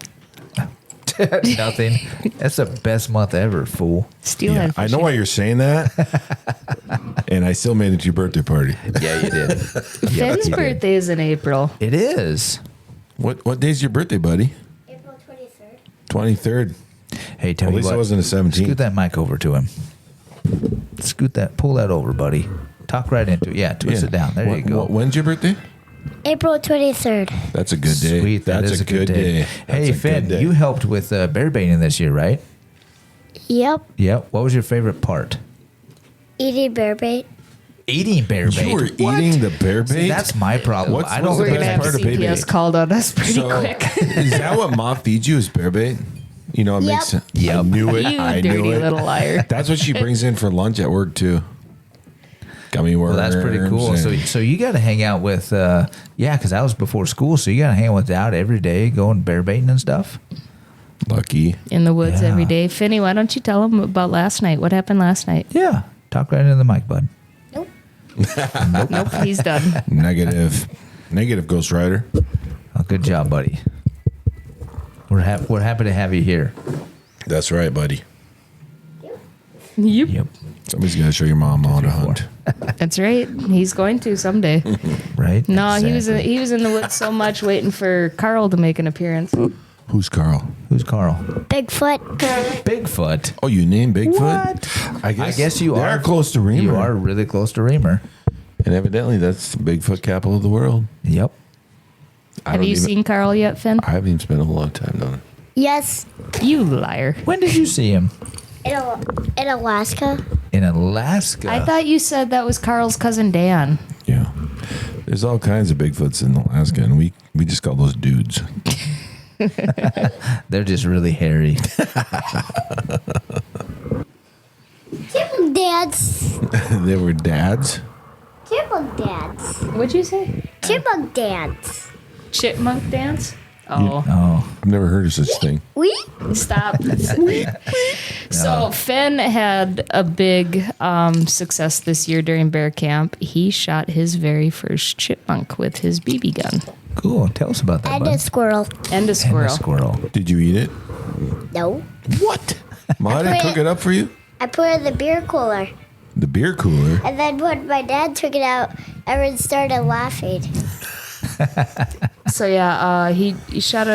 Nothing. That's the best month ever, fool. Steelhead I know fishing. why you're saying that, and I still made it to your birthday party. Yeah, you did. Finn's birthday is in April. It is. What day's your birthday, buddy? April 23rd. 23rd. Hey, tell At me least what. it wasn't a 17th. Scoot that mic over to him. Pull that over, buddy. Talk right into it. Yeah, twist it down. There you go. When's your birthday? April 23rd. That's a good day. Sweet, That's is a good day. Hey, That's a Finn, good day. you helped with bear baiting this year, right? Yep. Yep. What was your favorite part? Eating bear bait. Eating bear bait. You were What? eating the bear bait? See, that's my problem. What's- I what's don't the We're think gonna best have part of baby CPS bait? called on us pretty quick. Is that what mom feeds you is bear bait? You know, it Yep. makes sense. I Yep. knew it. You I dirty knew it. little liar. That's what she brings in for lunch at work too. Gummy worms. Well, that's pretty cool. and- So you got to hang out with, because that was before school. So you got to hang out with Dad every day, going bear baiting and stuff. Lucky. In the woods Yeah. every day. Finney, why don't you tell them about last night? What happened last night? Yeah, talk right into the mic, bud. Nope. Nope, he's done. Negative. Negative, Ghost Rider. Oh, good job, buddy. We're happy to have you here. That's right, buddy. Yep. Yep. Somebody's got to show your mom how to hunt. That's right. He's going to someday. Right? No, Exactly. he was in the woods so much waiting for Carl to make an appearance. Who's Carl? Who's Carl? Bigfoot. Bigfoot. Oh, you named Bigfoot? What? I guess you they are close to Reamer. You are really close to Reamer. And evidently, that's the Bigfoot capital of the world. Yep. Have you seen Carl yet, Finn? I haven't even spent a whole lot of time on it. Yes. You liar. When did you see him? In Alaska. In Alaska. I thought you said that was Carl's cousin Dan. Yeah. There's all kinds of Bigfoots in Alaska, and we just call those dudes. They're just really hairy. Chipmunk dads. They were dads. Chipmunk dads. What'd you say? Chipmunk dads. Chipmunk dance? Oh, Oh, I've never heard of such thing. We? stop. So Finn had a big success this year during bear camp. He shot his very first chipmunk with his BB gun cool. Tell us about that, And bud. a squirrel. and a And squirrel. a squirrel. Did you eat it? No. What? Ma didn't put cook it- it up for you? I put it in the beer cooler. The beer cooler. And then when my dad took it out, everyone started laughing. So yeah, he shot,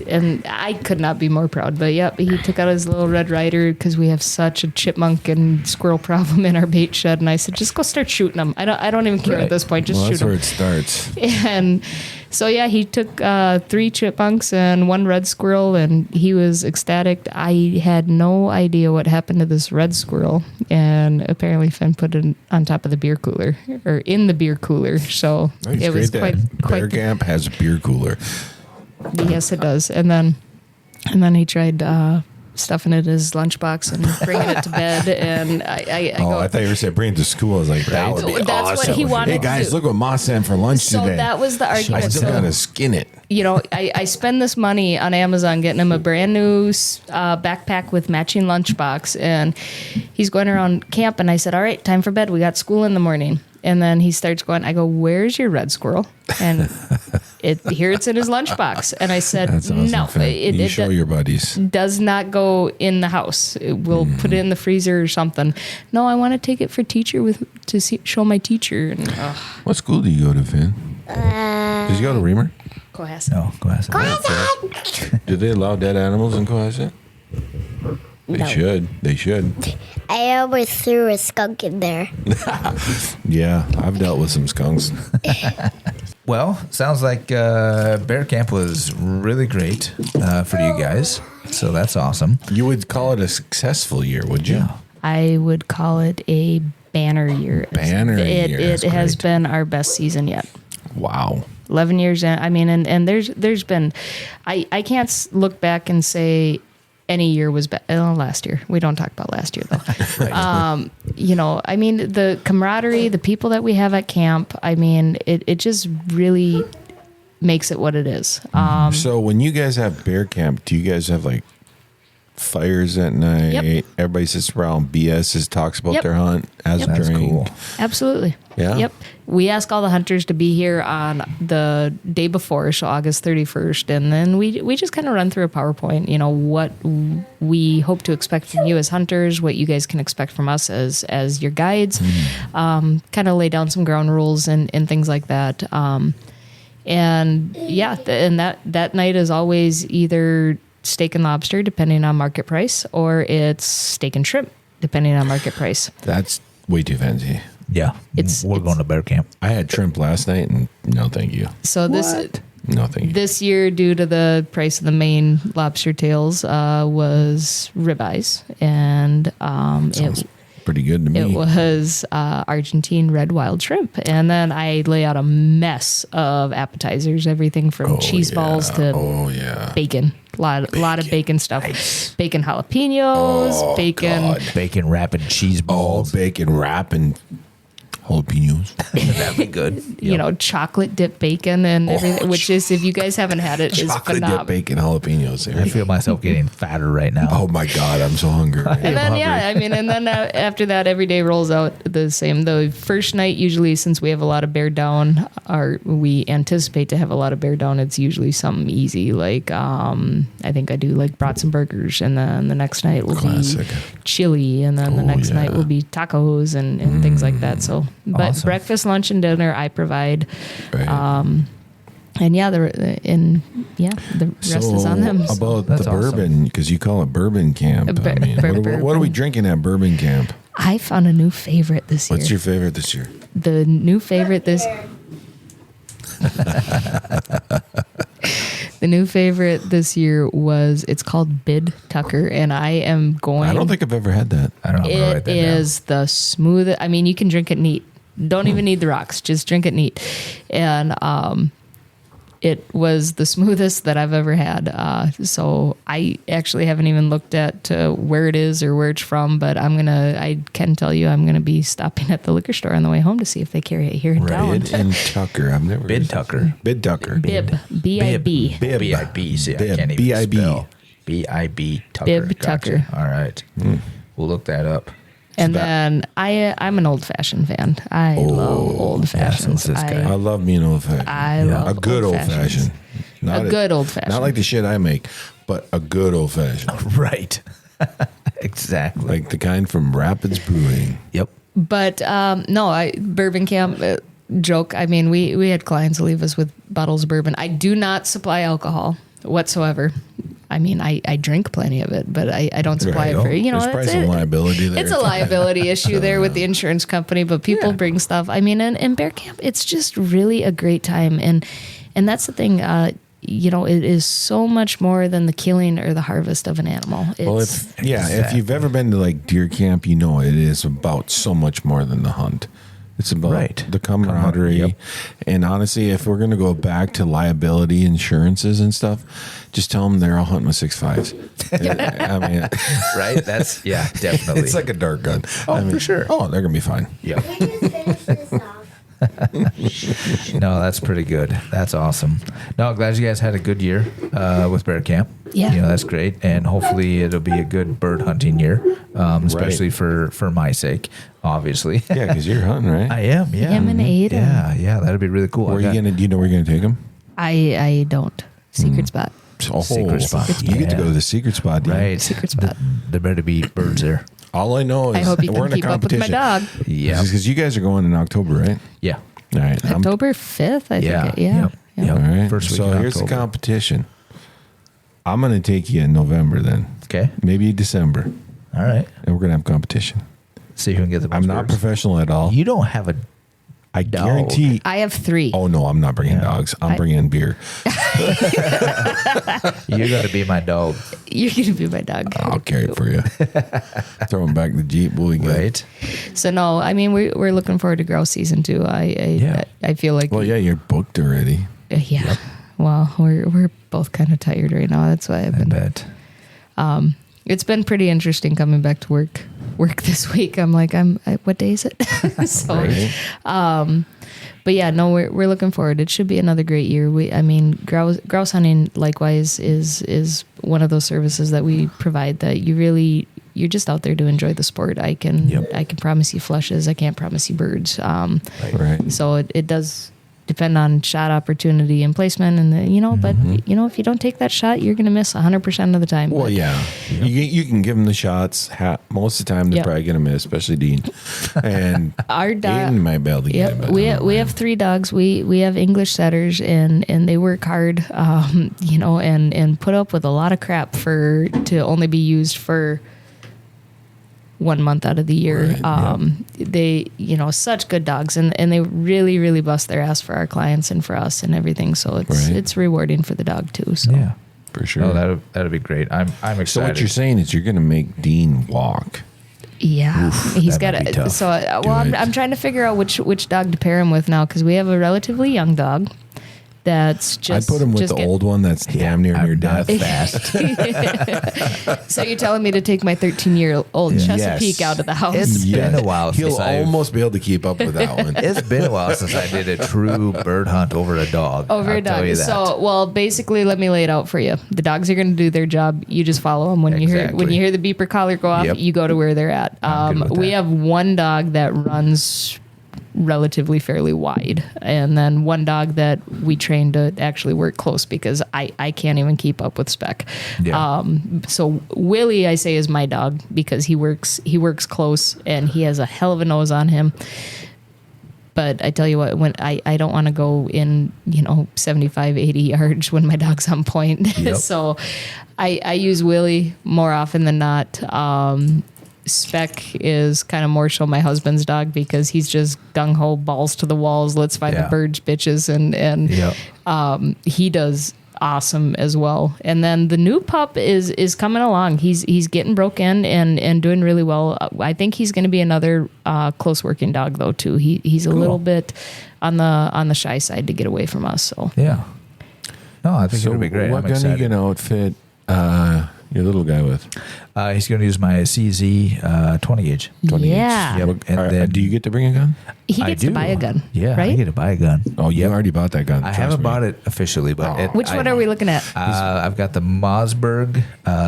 and I could not be more proud. But yep, he took out his little Red Ryder because we have such a chipmunk and squirrel problem in our bait shed. And I said, just go start shooting them. I don't even care at this point. Just shoot That's where them. it starts. And so yeah, he took 3 chipmunks and 1 red squirrel, and he was ecstatic. I had no idea what happened to this red squirrel, and apparently Finn put it on top of the beer cooler or in the beer cooler. So Nice, it was great that quite. Bear Camp has a beer cooler. Yes, it does. And then he tried stuffing it in his lunchbox and bringing it to bed. And I go, I thought you were saying bring it to school. I was like, that would be That's what awesome. he wanted Hey to guys, do. look what Ma sent for lunch so today. that was the I argument. still So, gotta skin it. you know, I spend this money on Amazon getting him a brand new backpack with matching lunchbox, and he's going around camp. And I said, all right, time for bed. We got school in the morning. And then he starts going, I go, where's your red squirrel? And here it's in his lunchbox. And I said, That's awesome. no, Finn. You show your buddies. does not go in the house. We'll put it in the freezer or something. No, I want to take it for teacher show my teacher. And What school do you go to, Finn? Did you go to Reamer? Cohasset. No, go ahead. Do they allow dead animals in Cohasset? They No. should. They should. I almost threw a skunk in there. Yeah, I've dealt with some skunks. Well, sounds like Bear Camp was really great for you guys. So that's awesome. You would call it a successful year, would you? I would call it a banner year. Banner year, It that's has great. been our best season yet. Wow. 11 years in. I mean, and there's been, I can't look back and say any year was better. Last year. We don't talk about last year though. You know, I mean, the camaraderie, the people that we have at camp, I mean, it just really makes it what it is. So when you guys have bear camp, do you guys have like fires at night? Yep. Everybody sits around, BS's, talks about Yep. their hunt, has Yep. a That's drink. cool. Absolutely. Yeah? Yep. We ask all the hunters to be here on the day before, so August 31st, and then we just kind of run through a PowerPoint, you know, what we hope to expect from you as hunters, what you guys can expect from us as your guides, kind of lay down some ground rules and things like that. And yeah, and that night is always either steak and lobster, depending on market price, or it's steak and shrimp, depending on market price. That's way too fancy. Yeah. We're going to Bear Camp. I had shrimp last night and no thank you. So No thank you. this year, due to the price of the main lobster tails, was ribeyes, and Sounds pretty good to me. it was Argentine red wild shrimp. And then I lay out a mess of appetizers, everything from cheese balls to bacon. A lot of bacon stuff. Nice. Bacon jalapenos, bacon. God. Bacon wrap and cheese balls. Bacon wrap and jalapenos. That'd be good. You know, chocolate dip bacon and everything, which is, if you guys haven't had it, is Chocolate dip phenomenal. bacon jalapenos. I feel myself getting fatter right now. Oh my God, I'm so hungry. And then, and then after that, every day rolls out the same. The first night, usually, since we have a lot of bear down, or we anticipate to have a lot of bear down, it's usually something easy. Like, I think I do like brats and burgers. And then the next night will Classic. be chili. And then the next night will be tacos and things like that. So, but Awesome. breakfast, lunch, and dinner, I provide. Right. And yeah, the rest is on them. About That's the awesome. bourbon, because you call it bourbon camp. I mean, what are we drinking at bourbon camp? I found a new favorite this year. What's your favorite this year? The new favorite this The new favorite this year it's called Bid Tucker, and I am going. I don't think I've ever had that. I don't know. If I write It that down. is the smoothest. I mean, you can drink it neat. Don't even need the rocks. Just drink it neat. And it was the smoothest that I've ever had. So I actually haven't even looked at where it is or where it's from, but I can tell you I'm going to be stopping at the liquor store on the way home to see if they carry it here in town. Bid and Tucker. I've never. Bid Tucker. Bid Tucker. Bib. B-I-B. Bib. B-I-B. See, I Bib. can't even B-I-B. spell. B-I-B Tucker. Bib Gotcha. Tucker. All right. We'll look that up. And then I'm an old fashioned fan. I love old fashions. so is this guy. I love me an old fashioned. I love a good old old-fashions. fashioned. Not A good old-fashioned. Not like the shit I make, but a good old fashioned. Right. Exactly. Like the kind from Rapids Brewing. Yep. But no, bourbon camp joke. I mean, we had clients leave us with bottles of bourbon. I do not supply alcohol whatsoever. I mean, I drink plenty of it, but I don't supply it for, There's probably some liability there. It's a liability issue there with the insurance company, but people bring stuff. I mean, in bear camp, it's just really a great time. And that's the thing, it is so much more than the killing or the harvest of an animal. If you've ever been to like deer camp, it is about so much more than the hunt. It's about the camaraderie. Yep. And honestly, if we're going to go back to liability insurances and stuff, just tell them they're all hunting with 6.5s. I mean, Right? That's, definitely. it's like a dart gun. for sure. Oh, they're going to be fine. Yep. Can you just finish this off? No, that's pretty good. That's awesome. No, I'm glad you guys had a good year with bear camp. Yeah. That's great. And hopefully it'll be a good bird hunting year, especially for my sake, obviously. Yeah, because you're hunting, right? I am, yeah. Him and Aiden. Yeah, that'd be really cool. Do you know where you're going to take them? I don't. Secret spot. Secret spot. You get to go to the secret spot, Dean. Right. Secret spot. There better be birds there. All I know is I hope you we're can in a keep up with my competition. dog. Yeah. Because you guys are going in October, right? Yeah. All right. October 5th, I Yeah. think. Yeah. Yep. Yeah. Yep. All right. First week so in here's the October. competition. I'm going to take you in November then. Okay. Maybe December. All right. And we're going to have competition. See who can get the most I'm not birds. professional at all. You don't have a I dog. guarantee. I have 3. Oh, no, I'm not bringing Yeah. dogs. I'm bringing beer. You got to be my dog, You're going to be my dog. I'll carry it for you. Throw him back in the Jeep. We'll be good. right? So, no, I mean, we're looking forward to grouse season too. I feel like, Well, yeah, you're booked already. yeah. Well, we're both kind of tired right now. That's why I've I been. bet. It's been pretty interesting coming back to work this week. I'm like, what day is it? So, Right? but yeah, no, we're looking forward. It should be another great year. Grouse hunting likewise is one of those services that we provide that you're just out there to enjoy the sport. I can promise you flushes. I can't promise you birds. Right. So it does depend on shot opportunity and placement, and but if you don't take that shot, you're going to miss 100% of the time. Well, But yeah. You can give them the shots. Most of the time, they're Yep. probably going to miss, especially Dean. And our dog. Aiden might be able to get it. Yep, but we have 3 dogs. We have English setters, and they work hard, and put up with a lot of crap to only be used for 1 month out of the year. Right, They, such good dogs, and they really, really bust their ass for our clients and for us and everything. So it's rewarding for the dog too. So Yeah. For sure. No, that'll be great. I'm excited. So what you're saying is you're going to make Dean walk. yeah, he's got that might be to. tough. So Do it. I'm trying to figure out which dog to pair him with now, because we have a relatively young dog. That's just. I'd put him with the old one that's damn near I'm near not death. fast. So you're telling me to take my 13-year-old Chesapeake Yes. out of the house? It's been a while He'll since I've- almost be able to keep up with that one. It's been a while since I did a true bird hunt over a dog. Over I'll a tell dog. you that. So, well, basically, let me lay it out for you. The dogs are going to do their job. You just follow them. When you Exactly. hear the beeper collar go off, Yep. you go to where they're at. I'm good with We that. have one dog that runs relatively fairly wide, and then one dog that we train to actually work close, because I can't even keep up with Spec. Yeah. So Willie, I say, is my dog because he works close, and he has a hell of a nose on him. But I tell you what, when I don't want to go in, 75, 80 yards when my dog's on point. Yep. So I use Willie more often than not. Spec is kind of more so my husband's dog, because he's just gung-ho, balls to the walls, let's find Yeah. the birds, bitches. And Yep. he does awesome as well. And then the new pup is coming along. He's getting broke in and doing really well. I think he's going to be another close working dog though too. He's a little bit on the shy side to get away from us. So Yeah. No, I think So it'll be great. what I'm gun are you excited. going to outfit your little guy with? He's going to use my CZ 20 gauge. 20 Yeah. Yep. And then do you get to bring a gun? he I gets to do. buy a gun. Yeah, right? I get to buy a gun. Oh, you already bought that gun. I trust haven't me. bought it officially, but Which one are we looking at? I've got the Mossberg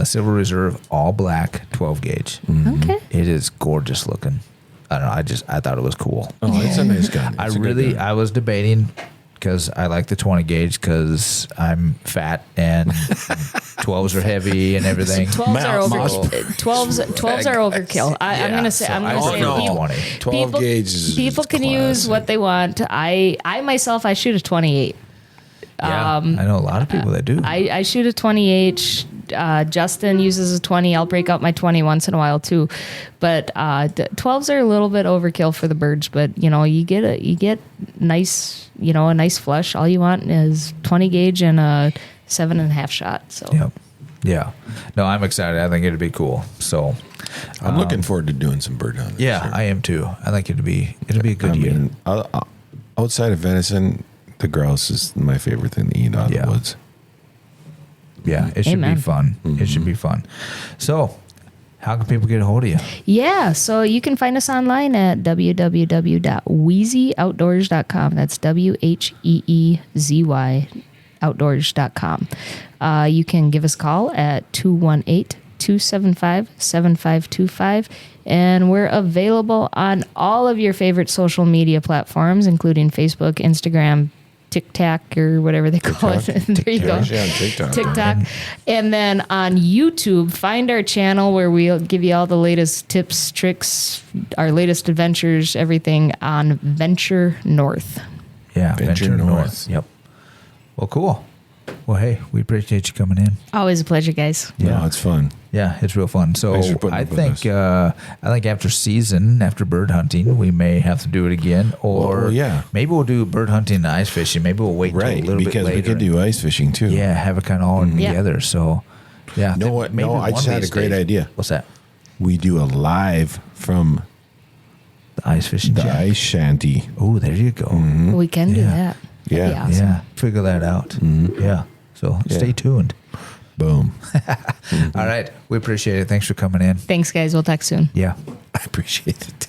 Silver Reserve all black 12 gauge. Okay. It is gorgeous looking. I don't know. I thought it was cool. Oh, it's a nice gun. I It's a good gun. was debating because I like the 20 gauge because I'm fat and 12s are heavy and everything. 12s are overkill. I'm gonna say. I'm gonna say. no. People, 12 gauge is people can use what they want. I myself, I shoot a 28. Yeah, I know a lot of people that do. I shoot a 28. Justin uses a 20. I'll break out my 20 once in a while too, but 12s are a little bit overkill for the birds. But you get nice, a nice flush. All you want is 20 gauge and a 7.5 shot. So Yep. Yeah. No, I'm excited. I think it'd be cool. So I'm looking forward to doing some bird hunting. yeah, this year. I am too. I think it'd be a good year. mean, outside of venison, the grouse is my favorite thing to eat out of Yeah. the woods. Yeah, it should Amen. be fun. It should be fun. So, how can people get a hold of you? Yeah, so you can find us online at www.wheezyoutdoors.com. That's WHEEZY outdoors.com. You can give us a call at 218-275-7525. And we're available on all of your favorite social media platforms, including Facebook, Instagram, TikTok, or whatever they call it. There you go. Yeah, TikTok. TikTok. And then on YouTube, find our channel where we'll give you all the latest tips, tricks, our latest adventures, everything on Venture North. Yeah, Venture North. Yep. Well, cool. Well, hey, we appreciate you coming in. Always a pleasure, guys. Yeah, no, it's fun. Yeah, it's real fun. So Thanks for putting I up with think us. after bird hunting, we may have to do it again, or Well, yeah. maybe we'll do bird hunting and ice fishing. Maybe we'll wait until Right, a little bit because later. we could do ice fishing too. Yeah, have it kind of all Yeah. together. So, yeah. You know what? maybe No, I just one of had a these great days- idea. What's that? We do a live from The ice fishing. the shack. ice shanty. Oh, there you go. We can do Yeah. that. That'd be Yeah. awesome. Yeah, figure that out. Yeah. So stay tuned. Boom. All right. We appreciate it. Thanks for coming in. Thanks, guys. We'll talk soon. Yeah. I appreciate it.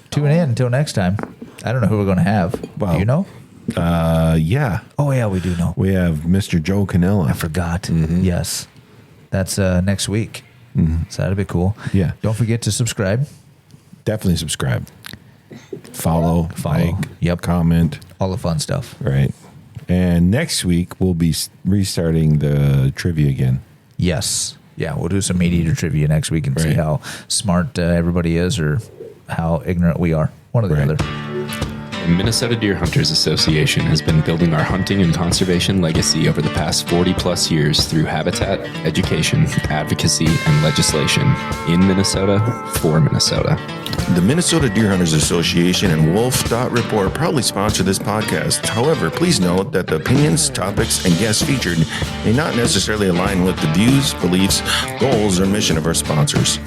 Tune in until next time. I don't know who we're going to have. Well, Do you know? Yeah. Oh, yeah, we do know. We have Mr. Joe Canella. I forgot. Yes. That's next week. So that'll be cool. Yeah. Don't forget to subscribe. Definitely subscribe. Follow. Like. Yep. Comment. All the fun stuff. Right. And next week, we'll be restarting the trivia again. Yes. Yeah, we'll do some meat eater trivia next week and see Right. how smart everybody is or how ignorant we are. One or the Right. other. The Minnesota Deer Hunters Association has been building our hunting and conservation legacy over the past 40 plus years through habitat, education, advocacy, and legislation in Minnesota for Minnesota. The Minnesota Deer Hunters Association and Wolf.Report proudly sponsor this podcast. However, please note that the opinions, topics, and guests featured may not necessarily align with the views, beliefs, goals, or mission of our sponsors.